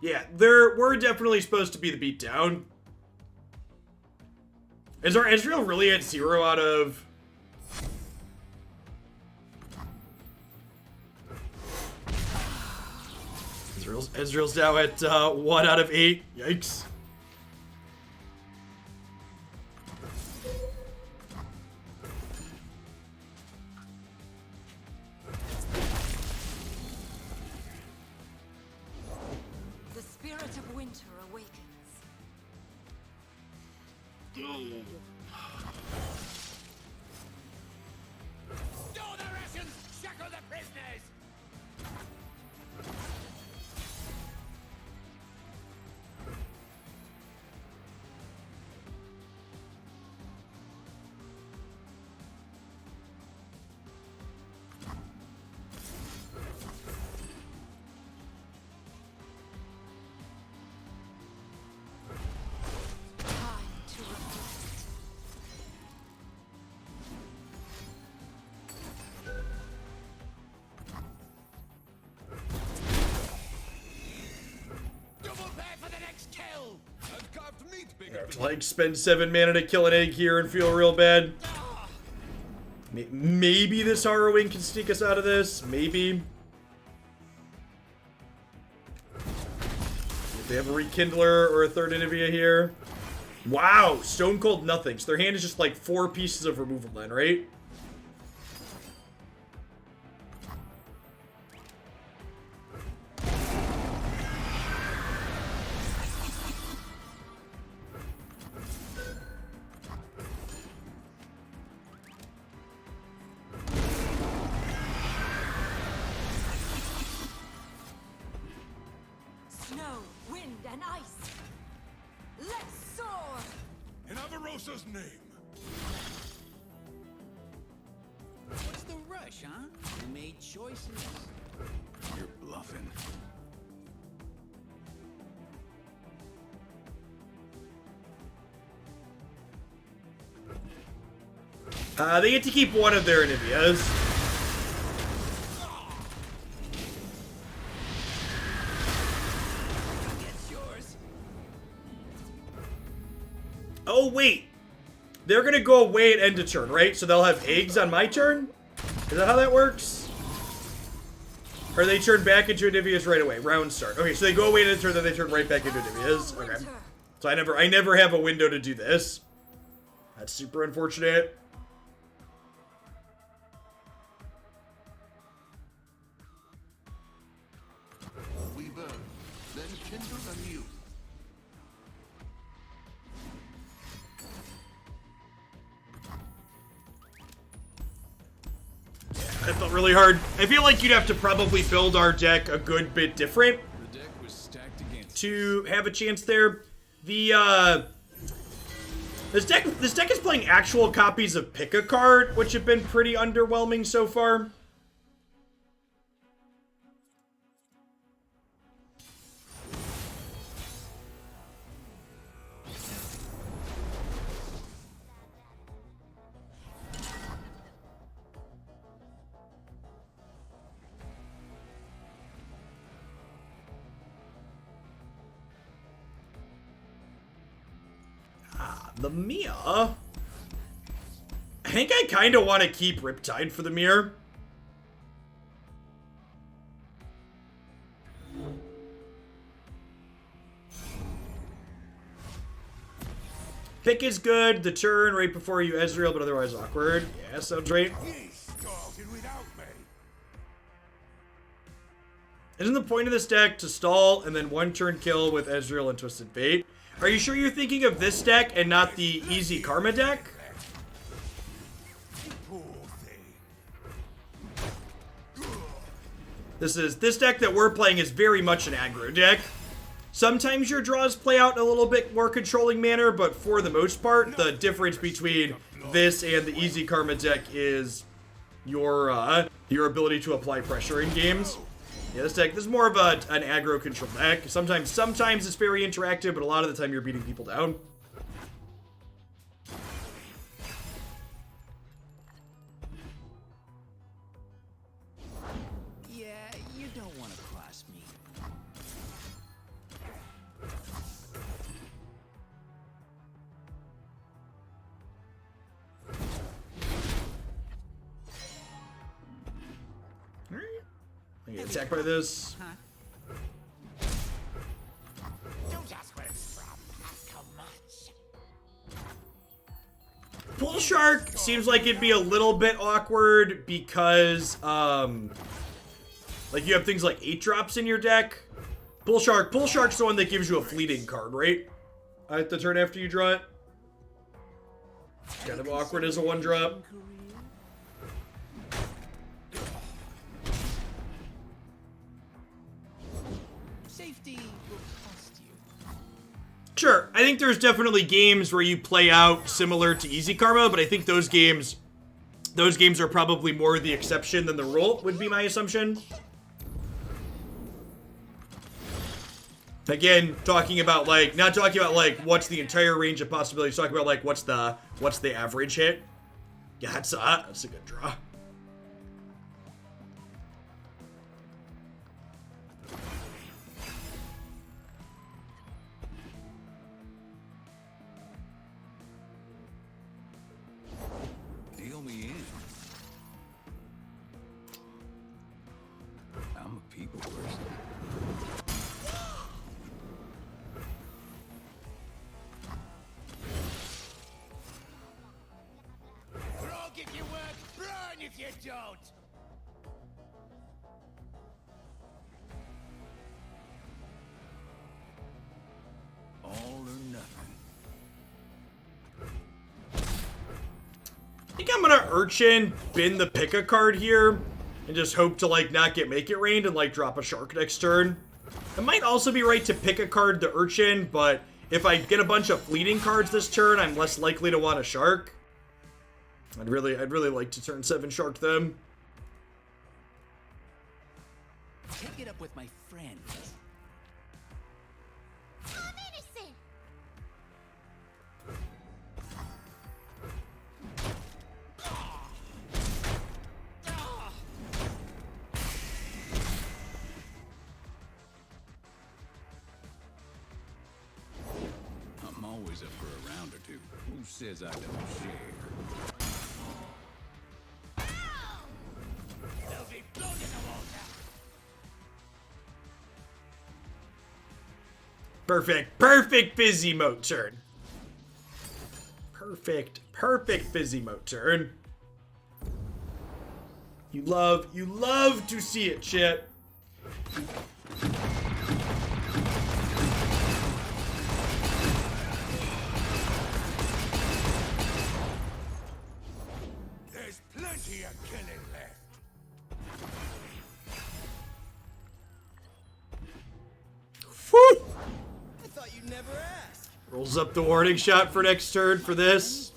S1: Yeah, we're definitely supposed to be the beatdown. Is our Ezreal really at 0 out of... Ezreal's now at 1 out of 8. Yikes.
S3: The spirit of winter awakens.
S2: Store the rations! Shackle the prisoners!
S3: Time to reflect.
S2: Double pay for the next kill!
S6: And carved meat bigger
S1: Have to,
S6: than
S1: like, spend 7 mana to kill an egg here and feel real bad. Maybe this Harrowing can sneak us out of this. Maybe. If they have a Rekindler or a third Inivia here. Wow, Stone Cold nothing. So their hand is just like 4 pieces of removal then, right?
S3: Snow, wind, and ice. Let's soar!
S6: in Avarosa's name.
S5: What's the rush, huh? You made choices.
S6: You're bluffing.
S1: They get to keep one of their Inivias.
S5: It's yours.
S1: Oh, wait. They're going to go away at end of turn, right? So they'll have eggs on my turn? Is that how that works? Or they turn back into Inivias right away? Round start. Okay, so they go away at end of turn, then they turn right back into Inivias. Okay.
S3: Winter.
S1: So I never have a window to do this. That's super unfortunate.
S6: We burn, then kindle anew.
S1: That felt really hard. I feel like you'd have to probably build our deck a good bit different
S5: The deck was stacked against
S1: to have a chance there. This deck is playing actual copies of Pick a Card, which have been pretty underwhelming so far. The Mia. I think I kind of want to keep Riptide for the mirror. Pick is good. The turn right before you Ezreal, but otherwise awkward. Yeah, sounds right.
S6: He started without me.
S1: Isn't the point of this deck to stall and then one turn kill with Ezreal and Twisted Fate? Are you sure you're thinking of this deck and not the easy Karma deck?
S6: Poor thing.
S1: This deck that we're playing is very much an aggro deck. Sometimes your draws play out in a little bit more controlling manner, but for the most part, the difference between this and the easy Karma deck is your ability to apply pressure in games. Yeah, this is more of an aggro control deck. Sometimes it's very interactive, but a lot of the time you're beating people down.
S2: Yeah, you don't want to cross me.
S1: I get attacked by this.
S2: Don't ask where it's from. Ask how much.
S1: Bull Shark seems like it'd be a little bit awkward because, like you have things like 8-drops in your deck. Bull Shark's the one that gives you a fleeting card, right? At the turn after you draw it. Kind of awkward as a 1-drop.
S2: Safety will cost you.
S1: Sure, I think there's definitely games where you play out similar to Easy Karma, but I think those games are probably more the exception than the rule, would be my assumption. Again, talking about like, not talking about like what's the entire range of possibilities, talking about like what's the average hit. Yeah, that's a good draw.
S5: Deal me in. I'm a people person.
S2: Frog if you work, burn if you don't.
S5: All or nothing.
S1: I think I'm gonna Urchin, bin the pick a card here, and just hope to like not get Make It Rained and like drop a Shark next turn. It might also be right to pick a card the Urchin, but if I get a bunch of fleeting cards this turn, I'm less likely to want a Shark. I'd really like to turn 7 Shark them.
S2: Take it up with my friends.
S4: I'm innocent.
S5: I'm always up for a round or two. Who says I don't share?
S2: They'll be blown in the water.
S1: Perfect fizzy moat turn. Perfect fizzy moat turn. You love to see it, chat.
S6: There's plenty of killing left.
S1: Whew.
S2: I thought you'd never ask.
S1: Rolls up the warning shot for next turn for this.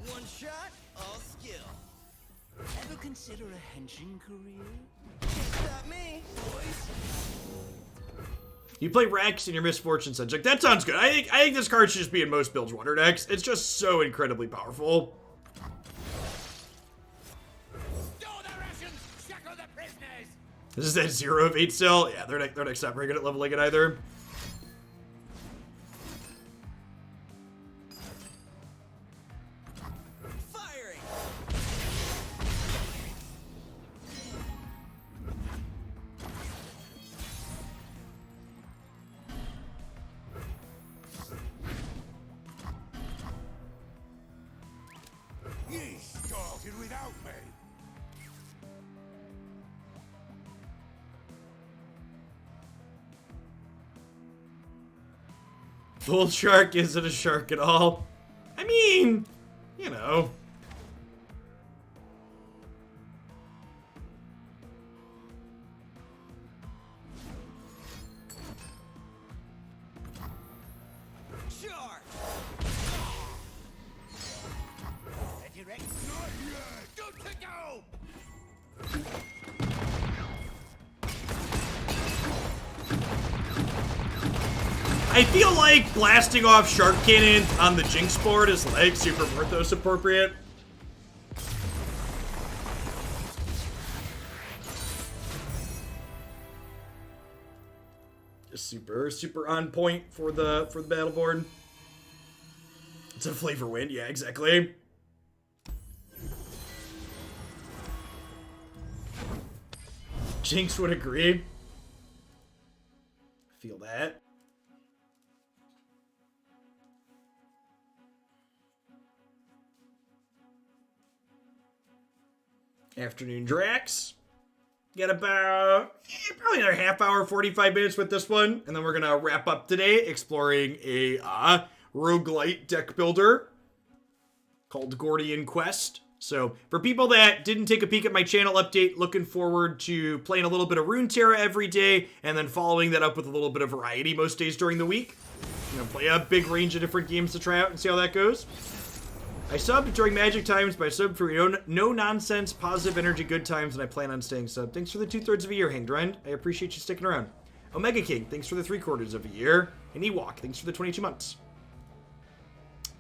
S2: One shot, all skill. Ever consider a henshin career? Can't stop me, boys.
S1: You play Rex in your Misfortune Subject. That sounds good. I think this card should just be in most builds water decks. It's just so incredibly powerful.
S2: Store the rations, shackle the prisoners.
S1: This is that 0 of 8 still. Yeah, they're not very good at leveling it either.
S6: Ye started without me.
S1: Bull shark isn't a shark at all. I mean, you know.
S2: Charge! Ready, Rex?
S6: Not yet. Good to go.
S1: I feel like blasting off shark cannon on the Jinx board is like super Morthos appropriate. Just super on point for the battle board. It's a flavor win, yeah, exactly. Jinx would agree. Feel that. Afternoon Drax. Got about probably another half hour, 45 minutes with this one. And then we're going to wrap up today exploring a roguelite deck builder called Gordian Quest. So for people that didn't take a peek at my channel update, looking forward to playing a little bit of Runeterra every day and then following that up with a little bit of variety most days during the week. You know, play a big range of different games to try out and see how that goes. I subbed during Magic Times, but I subbed for no-nonsense, positive energy, good times, and I plan on staying sub. Thanks for the 2/3 of a year, Hangdrind. I appreciate you sticking around. Omega King, thanks for the 3/4 of a year. And Ewok, thanks for the 22 months.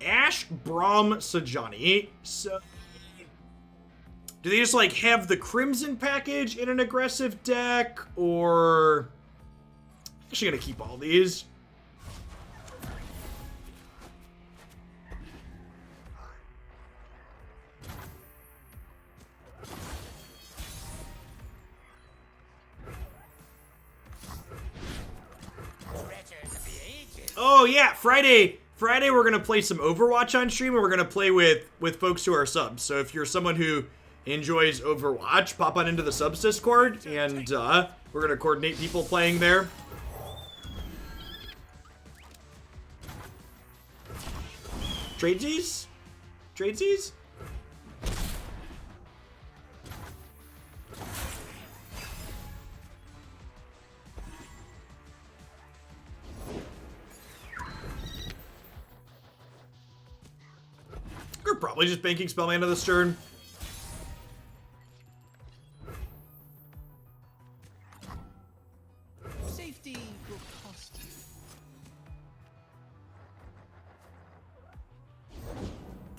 S1: Ash Brahm Sajani. So, do they just, like, have the Crimson package in an aggressive deck, or... I'm actually gonna keep all these. Oh yeah, Friday we're gonna play some Overwatch on stream, and we're gonna play with folks who are subs. So if you're someone who enjoys Overwatch, pop on into the subs Discord, and we're gonna coordinate people playing there. Tradesies? Tradesies? We're probably just banking Spellman of this turn.
S2: Safety will cost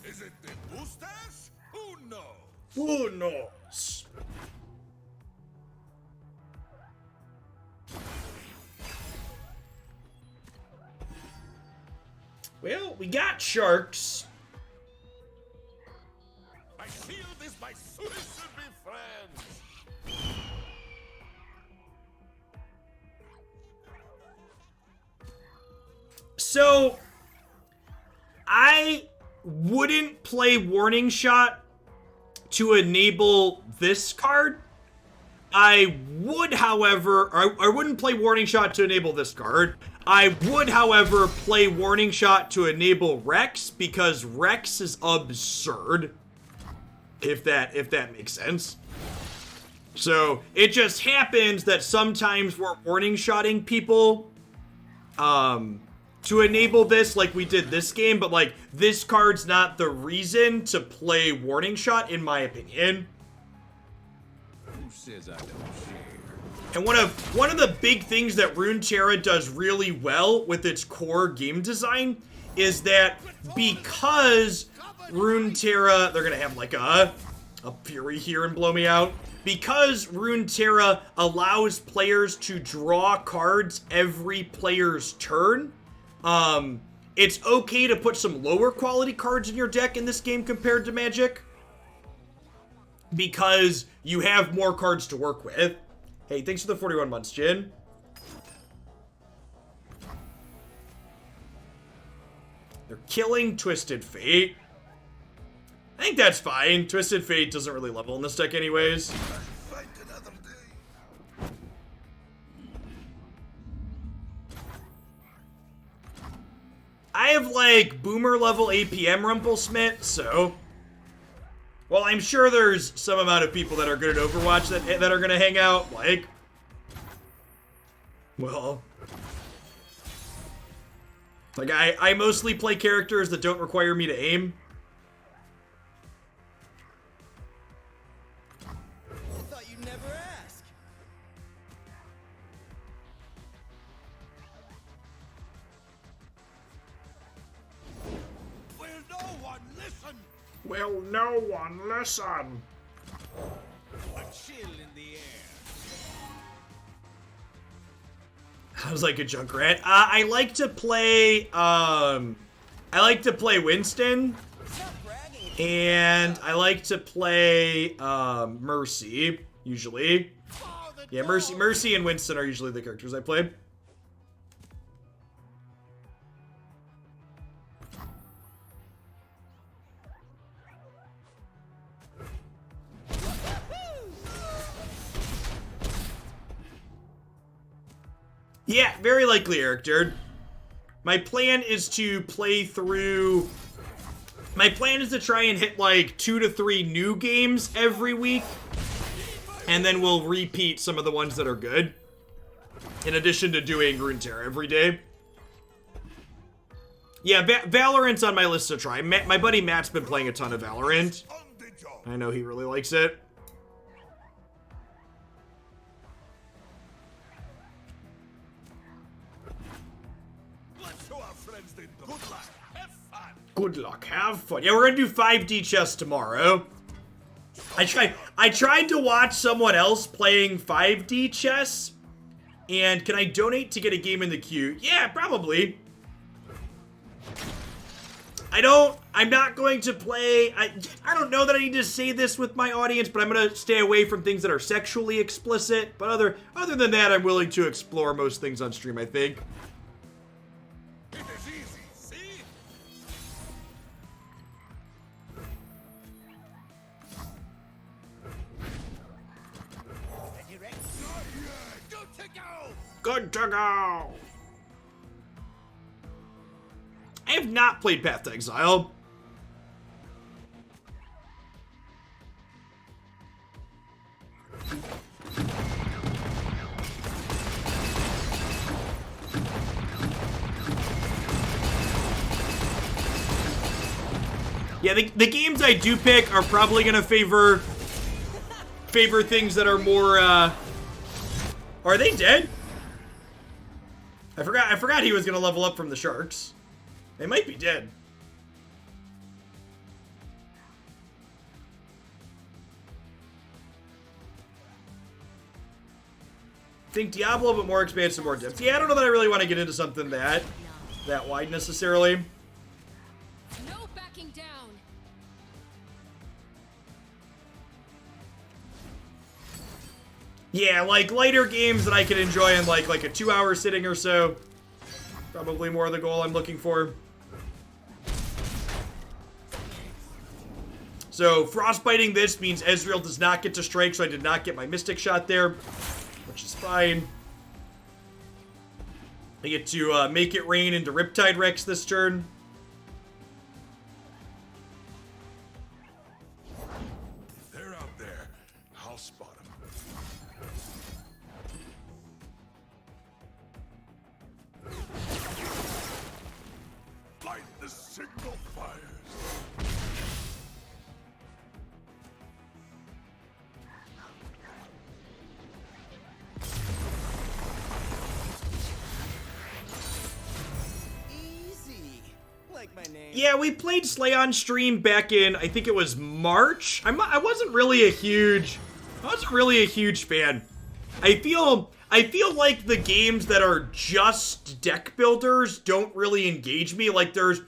S2: you.
S6: Is it the boosters? Who knows?
S1: Who knows? Well, we got sharks.
S6: My shield is my sword. We should be friends.
S1: So, I wouldn't play Warning Shot to enable this card. I would, however, I wouldn't play Warning Shot to enable this card. I would, however, play Warning Shot to enable Rex, because Rex is absurd. If that makes sense. So, it just happens that sometimes we're Warning Shotting people, to enable this like we did this game, but like this card's not the reason to play Warning Shot, in my opinion.
S5: Who says I don't share?
S1: And one of the big things that Runeterra does really well with its core game design is that because Runeterra, they're gonna have like a Fury here and blow me out. Because Runeterra allows players to draw cards every player's turn, it's okay to put some lower quality cards in your deck in this game compared to Magic, because you have more cards to work with. Hey, thanks for the 41 months, Jin. They're killing Twisted Fate. I think that's fine. Twisted Fate doesn't really level in this deck anyways.
S6: Fight another day.
S1: I have, like, boomer level APM Rumplesmith, so... Well, I'm sure there's some amount of people that are good at Overwatch that are gonna hang out, like... Well... Like, I mostly play characters that don't require me to aim.
S2: I thought you'd never ask.
S6: Will no one listen?
S1: Will no one listen?
S6: A chill in the air.
S1: I was like a Junkrat. I like to play, Winston.
S2: Stop bragging.
S1: And I like to play, Mercy, usually. Yeah, Mercy and Winston are usually the characters I play. Yeah, very likely, Eric, dude. My plan is to play through... My plan is to try and hit, like, 2 to 3 new games every week. And then we'll repeat some of the ones that are good. In addition to doing Runeterra every day. Yeah, Valorant's on my list to try. My buddy Matt's been playing a ton of Valorant.
S6: On the job.
S1: I know he really likes it.
S6: Let's show our friends the good luck. Have fun.
S1: Good luck, have fun. Yeah, we're gonna do 5D chess tomorrow. I tried to watch someone else playing 5D chess. And can I donate to get a game in the queue? Yeah, probably. I'm not going to play, I don't know that I need to say this with my audience, but I'm gonna stay away from things that are sexually explicit. But other than that, I'm willing to explore most things on stream, I think.
S6: It is easy, see?
S2: You ready?
S6: Good to go.
S1: Good to go! I have not played Path to Exile. Yeah, the games I do pick are probably gonna favor things that are more, Are they dead? I forgot he was gonna level up from the sharks. They might be dead. Think Diablo, but more expansive, more depth. Yeah, I don't know that I really want to get into something that wide necessarily.
S3: No backing down.
S1: Yeah, like lighter games that I can enjoy in like a 2-hour sitting or so. Probably more the goal I'm looking for. So, frostbiting this means Ezreal does not get to strike, so I did not get my Mystic shot there, which is fine. I get to make it rain into Riptide Rex this turn.
S6: They're out there. I'll spot them. Light the signal fires.
S2: Easy. Like my name.
S1: Yeah, we played Slay on stream back in, I think it was March. I wasn't really a huge fan. I feel like the games that are just deck builders don't really engage me. Like there's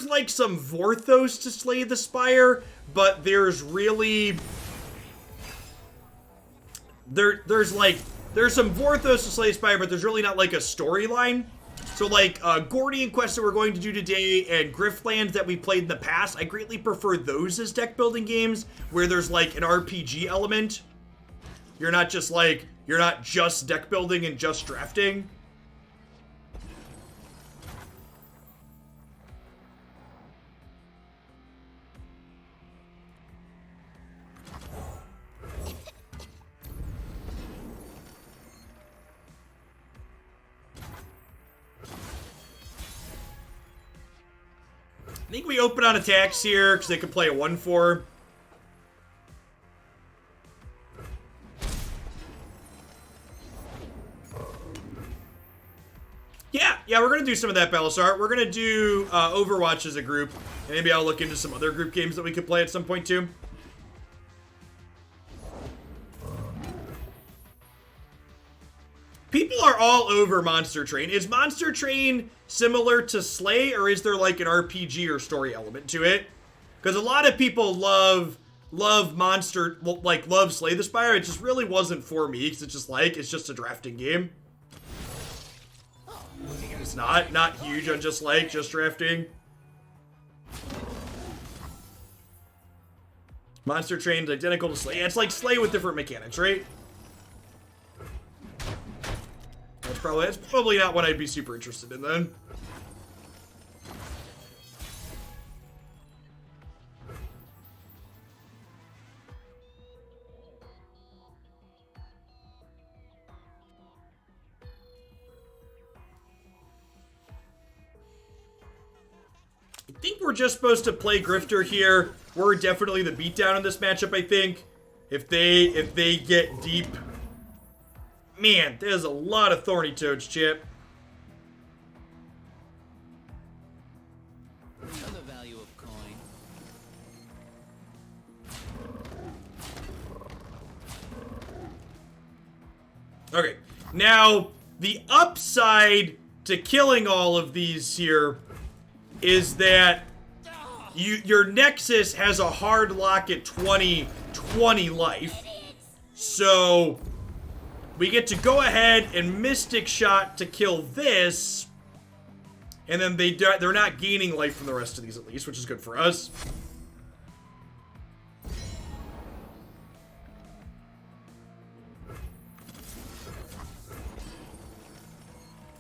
S1: like some Vorthos to Slay the Spire, but there's really there's some Vorthos to Slay the Spire, but there's really not like a storyline. So like Gordian quests that we're going to do today and Griftlands that we played in the past, I greatly prefer those as deck building games where there's like an RPG element. You're not just deck building and just drafting. I think we open on attacks here because they could play a 1/4. Yeah, we're gonna do some of that, Belisar. We're gonna do Overwatch as a group, and maybe I'll look into some other group games that we could play at some point too. People are all over Monster Train. Is Monster Train similar to Slay, or is there like an RPG or story element to it? Because a lot of people love Slay the Spire. It just really wasn't for me, because it's just a drafting game. It's not huge on just drafting. Monster Train's identical to Slay. Yeah, it's like Slay with different mechanics, right? That's probably not what I'd be super interested in then. I think we're just supposed to play Grifter here. We're definitely the beatdown in this matchup, I think. If they get deep. Man, there's a lot of Thorny Toads, Chip.
S2: Another value of coin.
S1: Okay, now the upside to killing all of these here is that your Nexus has a hard lock at 20 life. So we get to go ahead and Mystic Shot to kill this, and then they're not gaining life from the rest of these at least, which is good for us.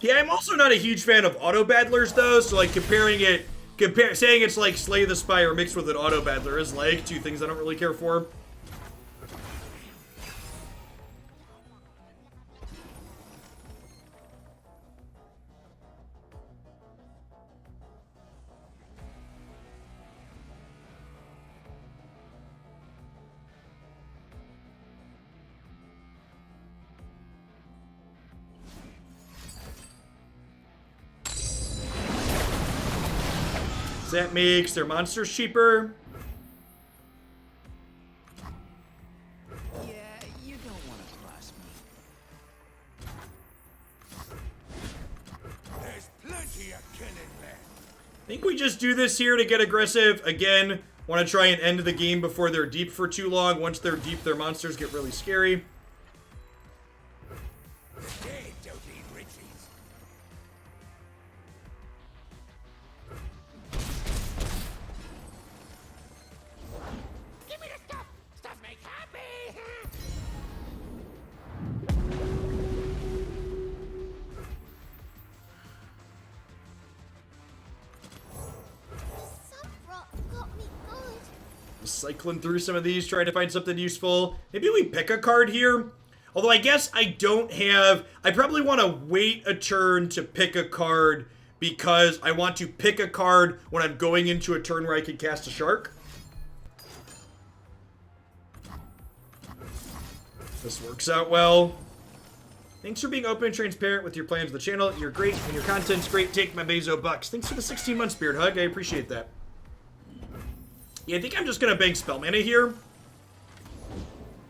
S1: Yeah, I'm also not a huge fan of auto battlers though, so like saying it's like Slay the Spire mixed with an auto battler is like two things I don't really care for. That makes their monsters cheaper.
S2: Yeah, you don't want to cross me.
S6: There's plenty of killing left.
S1: I think we just do this here to get aggressive. Again, want to try and end the game before they're deep for too long. Once they're deep, their monsters get really scary.
S6: The dead don't eat riches. Give me the stuff. Stuff makes happy.
S4: Some rock got me good.
S1: Cycling through some of these, trying to find something useful. Maybe we pick a card here. Although I guess I probably want to wait a turn to pick a card because I want to pick a card when I'm going into a turn where I can cast a Shark. This works out well. Thanks for being open and transparent with your plans of the channel. You're great and your content's great. Take my Bezo bucks. Thanks for the 16 month Spirit Hug. I appreciate that. Yeah, I think I'm just going to bank Spell Mana here.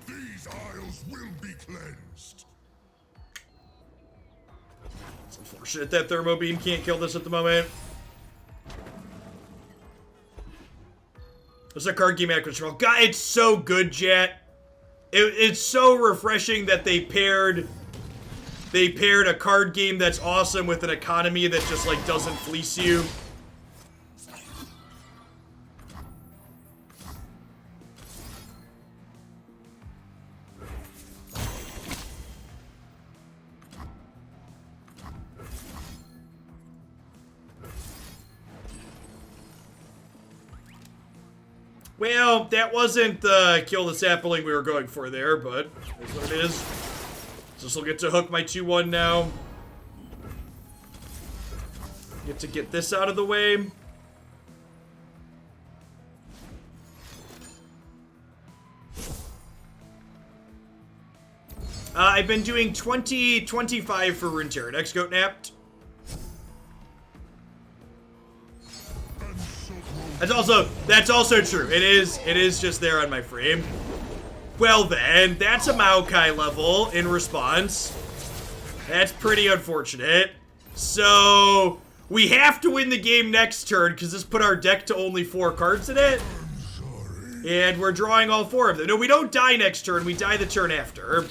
S6: These isles will be cleansed.
S1: It's unfortunate that Thermo Beam can't kill this at the moment. What's a card game out of control? God, it's so good, Jet. It's so refreshing that they paired they paired a card game that's awesome with an economy that just, like, doesn't fleece you. Well, that wasn't the kill the sapling we were going for there, but that's what it is. This will get to hook my 2-1 now. Get to get this out of the way. I've been doing 20-25 for Runeterra. Next goat napped. That's also true. It is just there on my frame. Well then, that's a Maokai level in response. That's pretty unfortunate. So we have to win the game next turn because this put our deck to only 4 cards in it. And we're drawing all 4 of them. No, we don't die next turn. We die the turn after.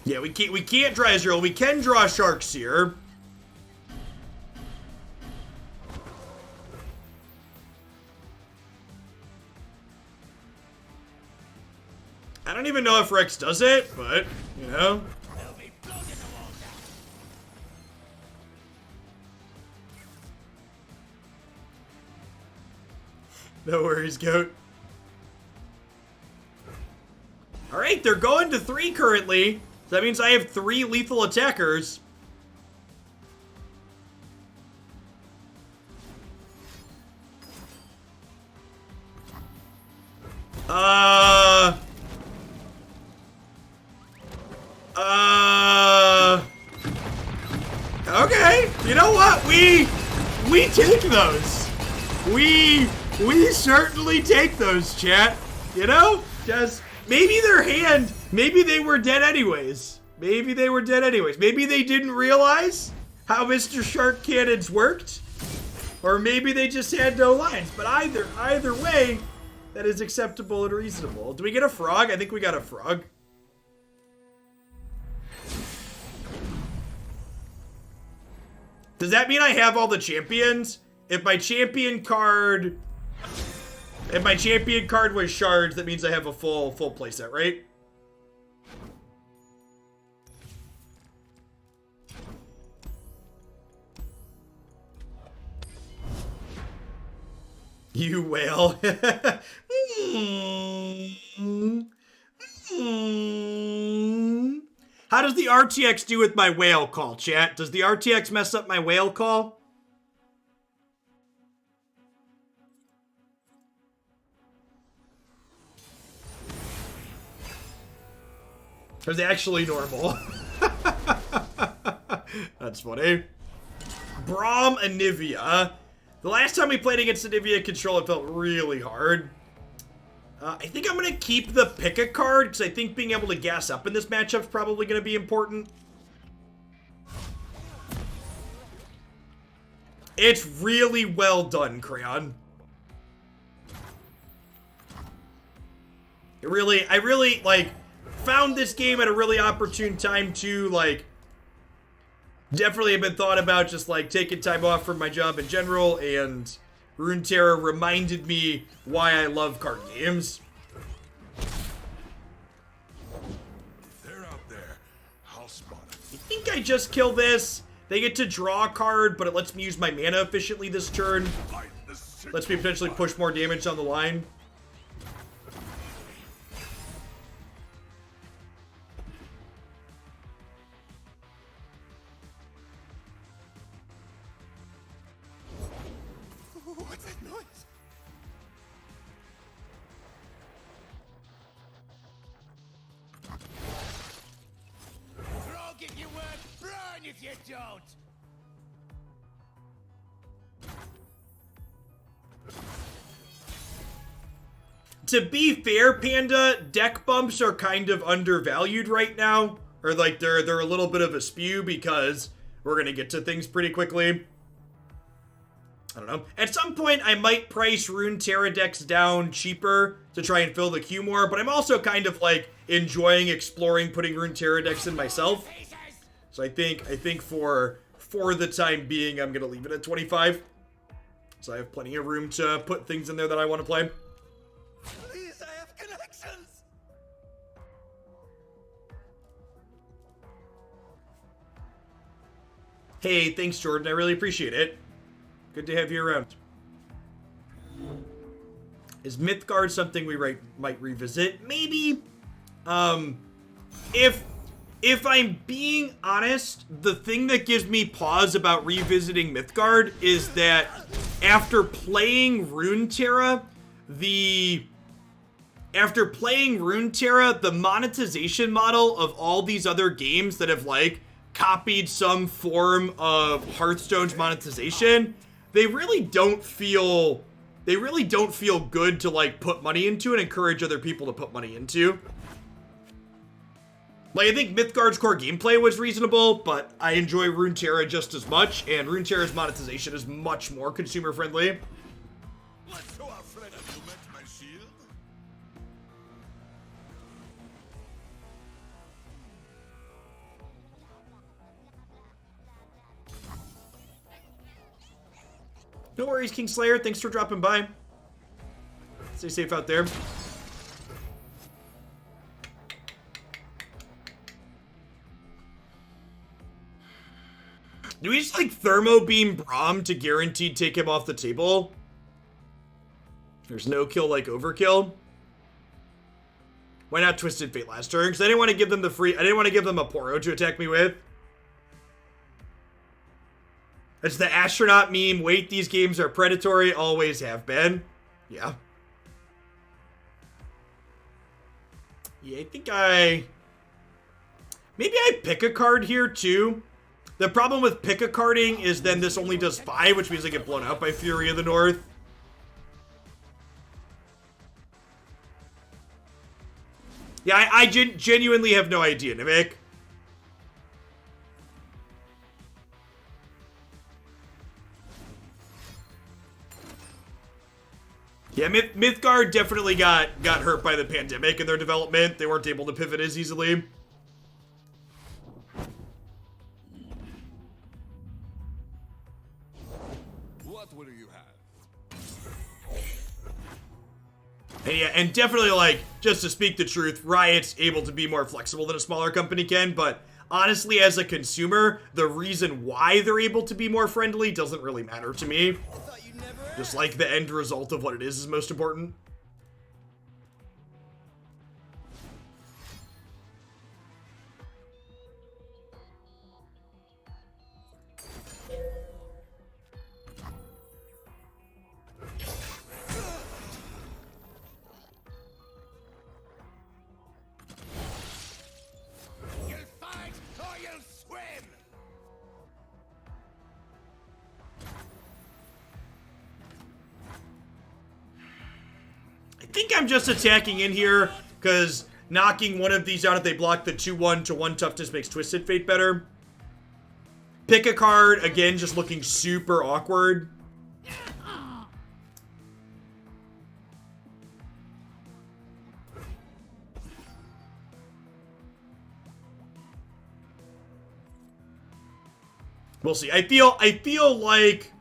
S1: Yeah, we can't draw Israel. We can draw Sharks here. I don't even know if Rex does it, but, you know. No worries, goat. Alright, they're going to 3 currently. So that means I have 3 lethal attackers. Okay. You know what? We take those. We certainly take those, chat. You know? Just maybe their hand, maybe they were dead anyways. Maybe they were dead anyways. Maybe they didn't realize how Mr. Shark Cannons worked. Or maybe they just had no lines. But either way, that is acceptable and reasonable. Do we get a frog? I think we got a frog. Does that mean I have all the champions? If my champion card was shards, that means I have a full playset, right? You whale. How does the RTX do with my whale call, chat? Does the RTX mess up my whale call? Or is it actually normal? That's funny. Braum Anivia. The last time we played against Anivia control, it felt really hard. I think I'm going to keep the pick a card, because I think being able to gas up in this matchup is probably going to be important. It's really well done, Crayon. I really, like, found this game at a really opportune time to, like, definitely have been thought about just, like, taking time off from my job in general, and Runeterra reminded me why I love card games.
S6: They're out there. I'll spot them.
S1: I think I just kill this. They get to draw a card, but it lets me use my mana efficiently this turn. Lets me potentially push more damage down the line.
S6: What's that noise?
S2: Frog if you work, burn if you don't.
S1: To be fair, Panda, deck bumps are kind of undervalued right now. Or like they're a little bit of a spew because we're gonna get to things pretty quickly. I don't know. At some point, I might price Runeterra decks down cheaper to try and fill the queue more, but I'm also kind of like enjoying exploring putting Runeterra decks in myself. So I think for the time being, I'm gonna leave it at 25. So I have plenty of room to put things in there that I want to play.
S2: Please, I have connections.
S1: Hey, thanks, Jordan. I really appreciate it. Good to have you around. Is Mythgard something we might revisit? Maybe. If I'm being honest, the thing that gives me pause about revisiting Mythgard is that after playing Runeterra, the monetization model of all these other games that have like copied some form of Hearthstone's monetization, they really don't feel good to like put money into and encourage other people to put money into. Like, I think Mythgard's core gameplay was reasonable, but I enjoy Runeterra just as much, and Runeterra's monetization is much more consumer friendly.
S6: Let's show our friend. Have you met my shield?
S1: No worries, Kingslayer. Thanks for dropping by. Stay safe out there. Do we just like Thermo Beam Braum to guaranteed take him off the table? There's no kill like overkill. Why not Twisted Fate last turn? Because I didn't want to give them I didn't want to give them a Poro to attack me with. It's the astronaut meme. Wait, these games are predatory. Always have been. Yeah. Yeah, I think maybe I pick a card here too. The problem with pick a carding is then this only does 5, which means I get blown out by Fury of the North. Yeah, I genuinely have no idea, Nivik. Yeah, Mythgard definitely got hurt by the pandemic in their development. They weren't able to pivot as easily.
S6: What will you have?
S1: And yeah, and definitely, like, just to speak the truth, Riot's able to be more flexible than a smaller company can, but honestly, as a consumer, the reason why they're able to be more friendly doesn't really matter to me.
S2: I thought you'd never
S1: Just like the end result of what it is most important.
S6: You'll fight or you'll swim.
S1: I think I'm just attacking in here because knocking one of these out if they block the 2-1 to 1 toughness makes Twisted Fate better. Pick a card, again, just looking super awkward. We'll see. I feel like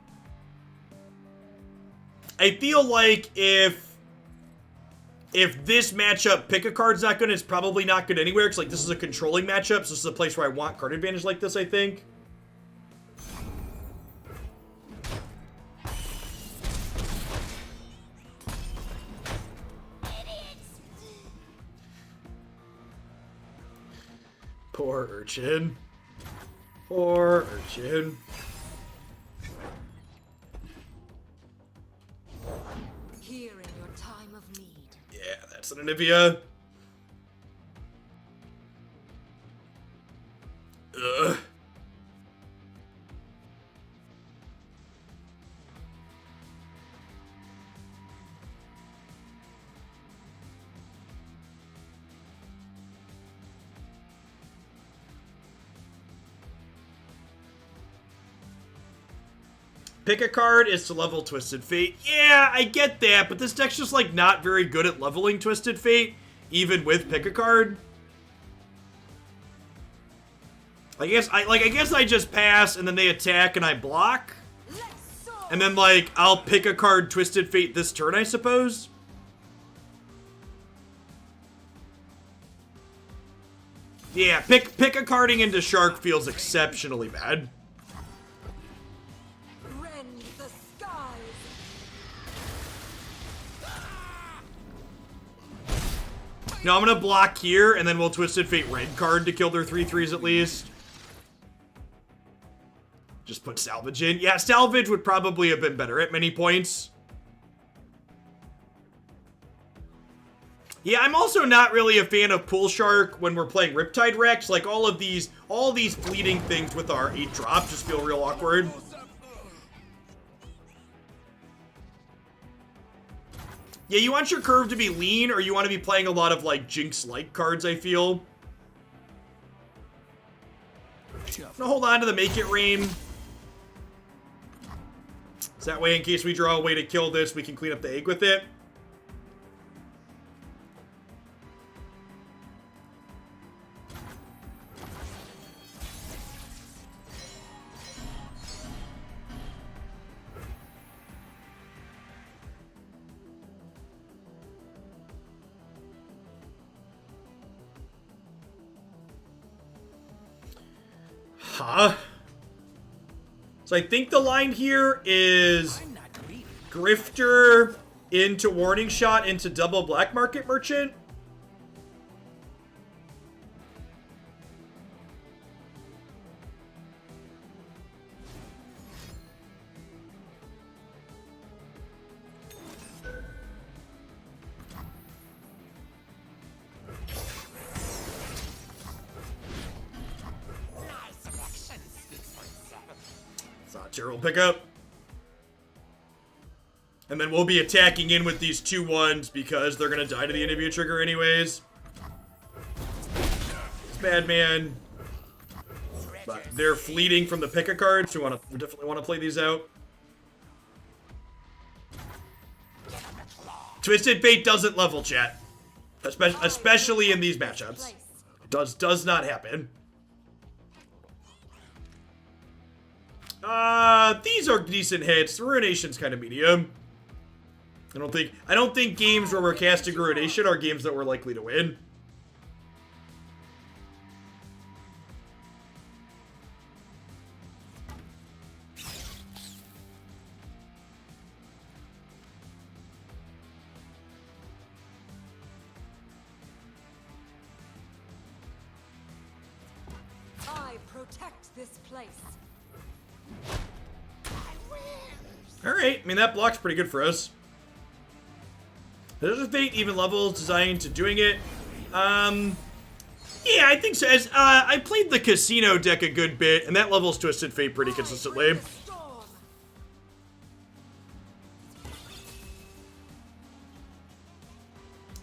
S1: if this matchup pick a card's not good, it's probably not good anywhere. Because like this is a controlling matchup, so this is a place where I want card advantage like this, I think. Poor urchin. Poor urchin.
S3: Here in your time of need.
S1: Yeah, that's an Anivia. Ugh. pick a card is to level Twisted Fate. Yeah, I get that, but this deck's just, like, not very good at leveling Twisted Fate, even with pick a card. I guess I just pass, and then they attack, and I block. And then, like, I'll pick a card Twisted Fate this turn, I suppose. Yeah, pick a carding into Shark feels exceptionally bad.
S3: Rend the skies.
S1: No, I'm gonna block here, and then we'll Twisted Fate red card to kill their 3/3s at least. Just put Salvage in. Yeah, Salvage would probably have been better at many points. Yeah, I'm also not really a fan of Pool Shark when we're playing Riptide Rex. Like, all these fleeting things with our 8-drop just feel real awkward. Yeah, you want your curve to be lean, or you want to be playing a lot of, like, Jinx-like cards, I feel. I'm gonna hold on to the Make It Rain. So that way, in case we draw a way to kill this, we can clean up the egg with it. Huh? So I think the line here is Grifter into Warning Shot into double Black Market Merchant. Terrible pickup. And then we'll be attacking in with these 2/1s because they're going to die to the interview trigger anyways. It's bad, man. But they're fleeting from the pick a cards, so we definitely want to play these out. Twisted Fate doesn't level, chat. Especially in these matchups. It does not happen. These are decent hits. The Ruination's kind of medium. I don't think games where we're casting Ruination are games that we're likely to win.
S3: I protect this place.
S1: Alright, I mean, that block's pretty good for us. There's a Fate even levels designed to doing it. Yeah, I think so. As I played the Casino deck a good bit, and that levels Twisted Fate pretty consistently.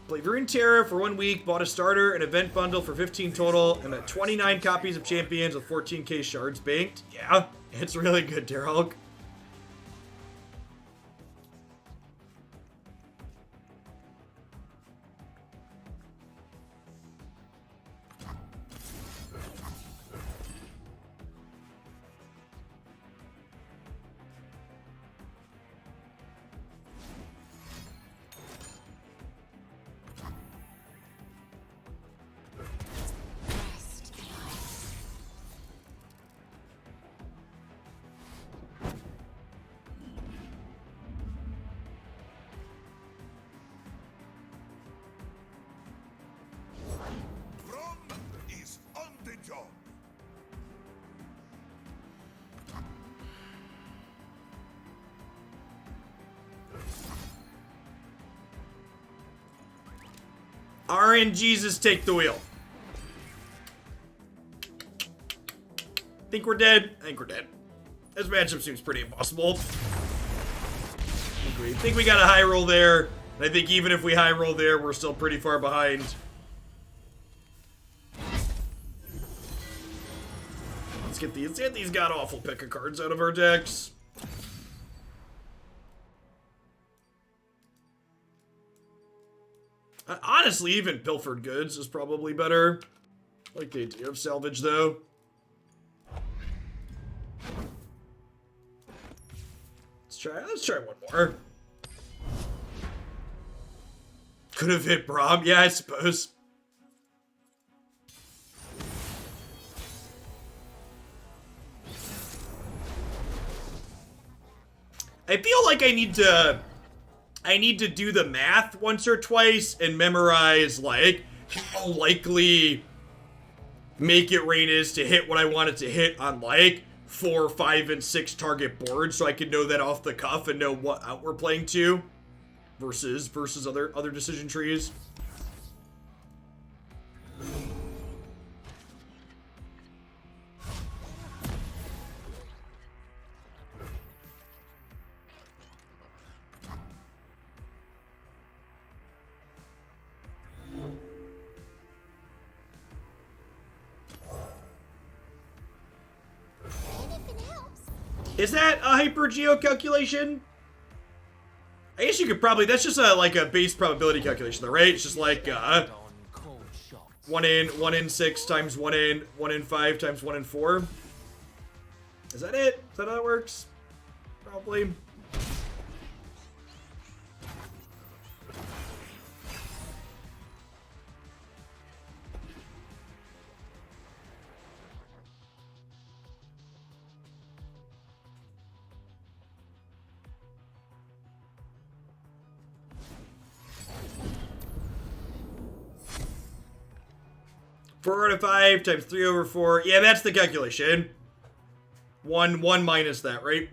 S1: Played Runeterra for 1 week, bought a starter, an event bundle for 15 total, and 29 copies of Champions with 14k shards banked. Yeah, it's really good, Darrell. RNGesus, take the wheel. Think we're dead? I think we're dead. This matchup seems pretty impossible. I think we got a high roll there. And I think even if we high roll there, we're still pretty far behind. Let's get these god-awful pick-a cards out of our decks. Honestly, even pilfered goods is probably better. I like the idea of salvage, though. Let's try one more. Could have hit Braum. Yeah, I suppose. I feel like I need to do the math once or twice and memorize, like, how likely Make It Rain is to hit what I want it to hit on, like, 4, 5, and 6 target boards, so I can know that off the cuff and know what out we're playing to versus other decision trees.
S4: Anything else?
S1: Is that a hyper geo calculation? I guess you could probably, that's just like a base probability calculation though, right? It's just like 1 in 6 times 1 in 5 times 1 in 4. Is that it? Is that how it works? Probably. Four out of 5 times 3 over 4. Yeah, that's the calculation. 1 minus that, right?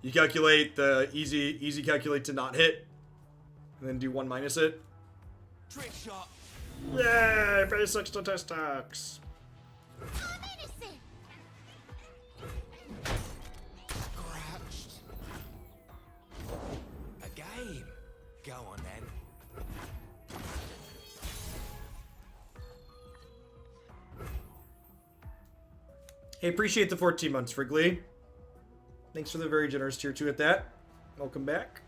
S1: You calculate the easy calculate to not hit, and then do 1 minus it.
S2: Trick shot.
S1: Yay! Base 6 statistics.
S4: I'm innocent.
S2: Scratched. A game. Go on then.
S1: Hey, appreciate the 14 months, Frigley. Thanks for the very generous tier 2 at that. Welcome back.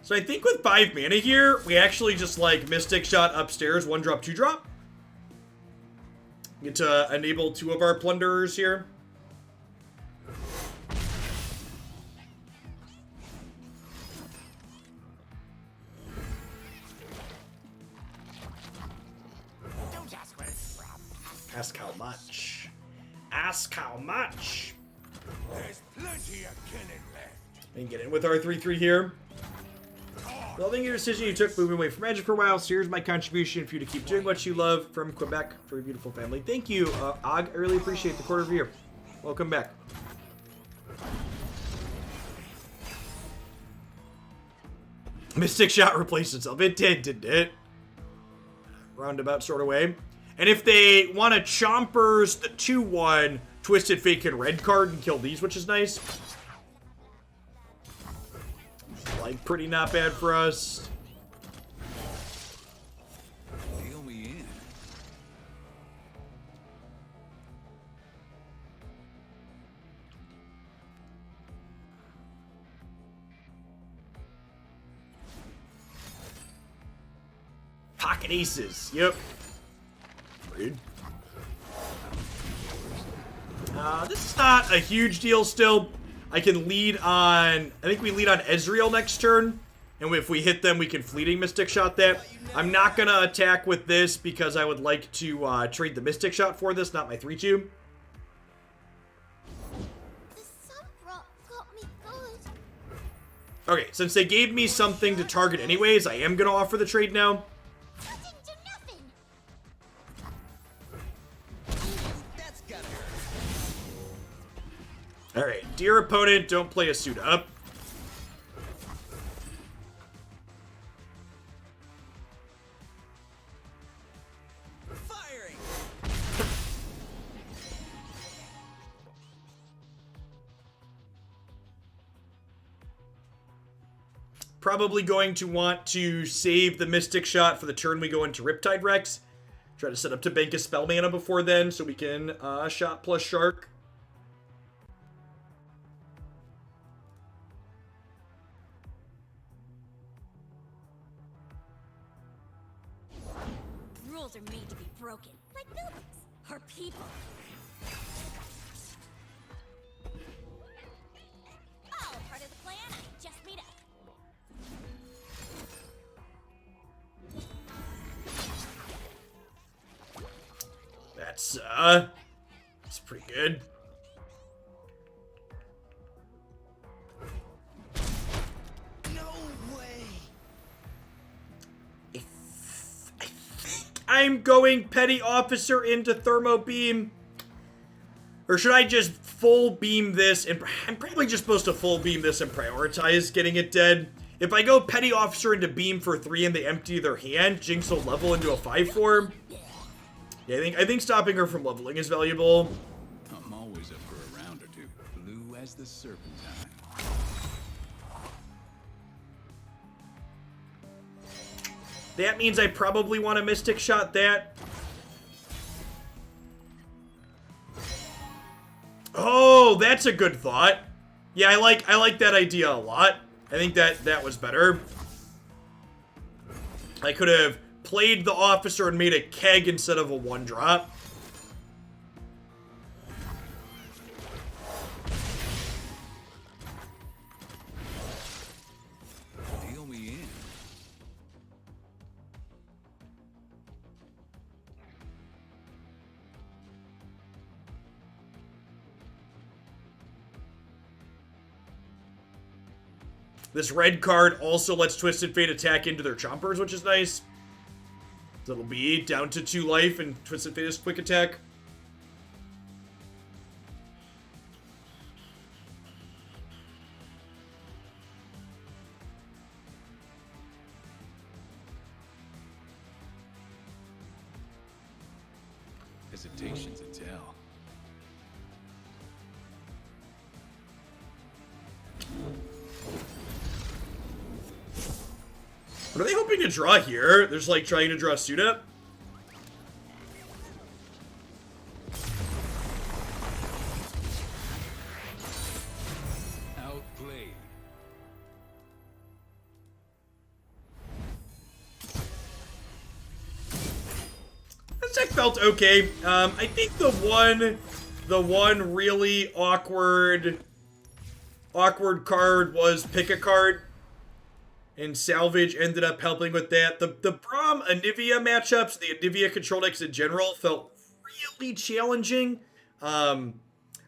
S1: So I think with 5 mana here, we actually just like Mystic Shot upstairs, 1 drop, 2 drop. Get to enable 2 of our plunderers here.
S2: Don't ask where it's from.
S1: Ask how much. Ask how much.
S6: There's plenty of killing left.
S1: And get in with our 3/3 here. Loving your decision you took moving away from Magic for a while, so here's my contribution for you to keep doing what you love from Quebec for a beautiful family. Thank you, Og. I really appreciate the quarter of a year. Welcome back. Mystic Shot replaced itself. It did, didn't it? Roundabout sort of way. And if they want to Chompers the 2/1, Twisted Fate can red card and kill these, which is nice. Like, pretty not bad for us.
S5: Deal me in.
S1: Pocket aces. Yep. Rude. This is not a huge deal still. I can lead on... I think we lead on Ezreal next turn. And if we hit them, we can Fleeting Mystic Shot that. I'm not going to attack with this because I would like to trade the Mystic Shot for this, not my 3/2.
S4: The sun rock got me good.
S1: Okay, since they gave me something to target anyways, I am going to offer the trade now.
S4: That didn't do nothing.
S2: That's gotta hurt.
S1: Alright, dear opponent, don't play a suit up.
S2: Firing.
S1: Probably going to want to save the Mystic Shot for the turn we go into Riptide Rex. Try to set up to bank a spell mana before then so we can shot plus shark.
S3: walls are made to be broken, like buildings or people. All part of the plan. I just made up.
S1: That's pretty good.
S2: No way.
S1: I'm going Petty Officer into Thermo Beam. Or should I just full beam this? And I'm probably just supposed to full beam this and prioritize getting it dead. If I go Petty Officer into Beam for 3 and they empty their hand, Jinx will level into a 5/4. Yeah, I think stopping her from leveling is valuable.
S5: I'm always up for a round or two. Blue as the serpentine.
S1: That means I probably want to Mystic Shot that. Oh, that's a good thought. Yeah, I like that idea a lot. I think that was better. I could have played the Officer and made a keg instead of a 1-drop.
S5: Deal me in.
S1: This red card also lets Twisted Fate attack into their chompers, which is nice. So it'll be down to 2 life and Twisted Fate is quick attack.
S5: Hesitation's a tell.
S1: What are they hoping to draw here? They're just like trying to draw Suda?
S5: Outplayed.
S1: This deck felt okay. I think the one really awkward card was Pick a Card. And Salvage ended up helping with that. The Braum Anivia matchups, the Anivia control decks in general, felt really challenging. I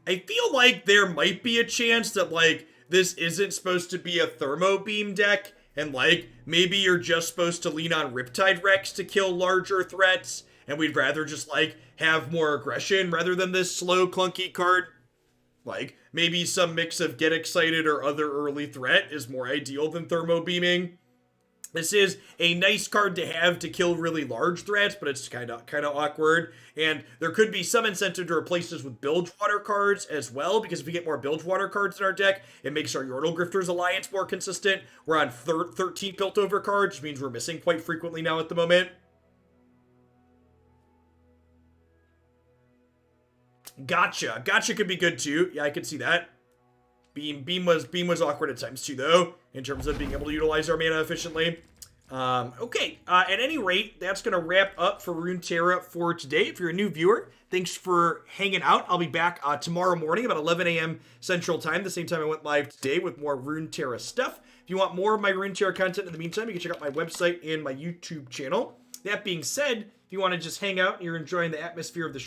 S1: feel like there might be a chance that, like, this isn't supposed to be a Thermo Beam deck, and, like, maybe you're just supposed to lean on Riptide Rex to kill larger threats, and we'd rather just, like, have more aggression rather than this slow, clunky card. Like, maybe some mix of Get Excited or other early threat is more ideal than Thermo Beaming. This is a nice card to have to kill really large threats, but it's kind of awkward. And there could be some incentive to replace this with Bilgewater cards as well, because if we get more Bilgewater cards in our deck, it makes our Yordle Grifters Alliance more consistent. We're on 13 built over cards, which means we're missing quite frequently now at the moment. Gotcha. Gotcha could be good too. Yeah, I could see that. Beam was awkward at times too, though, in terms of being able to utilize our mana efficiently. Okay, at any rate, that's going to wrap up for Runeterra for today. If you're a new viewer, thanks for hanging out. I'll be back tomorrow morning about 11 a.m. Central Time, the same time I went live today with more Runeterra stuff. If you want more of my Runeterra content in the meantime, you can check out my website and my YouTube channel. That being said, if you want to just hang out and you're enjoying the atmosphere of the show,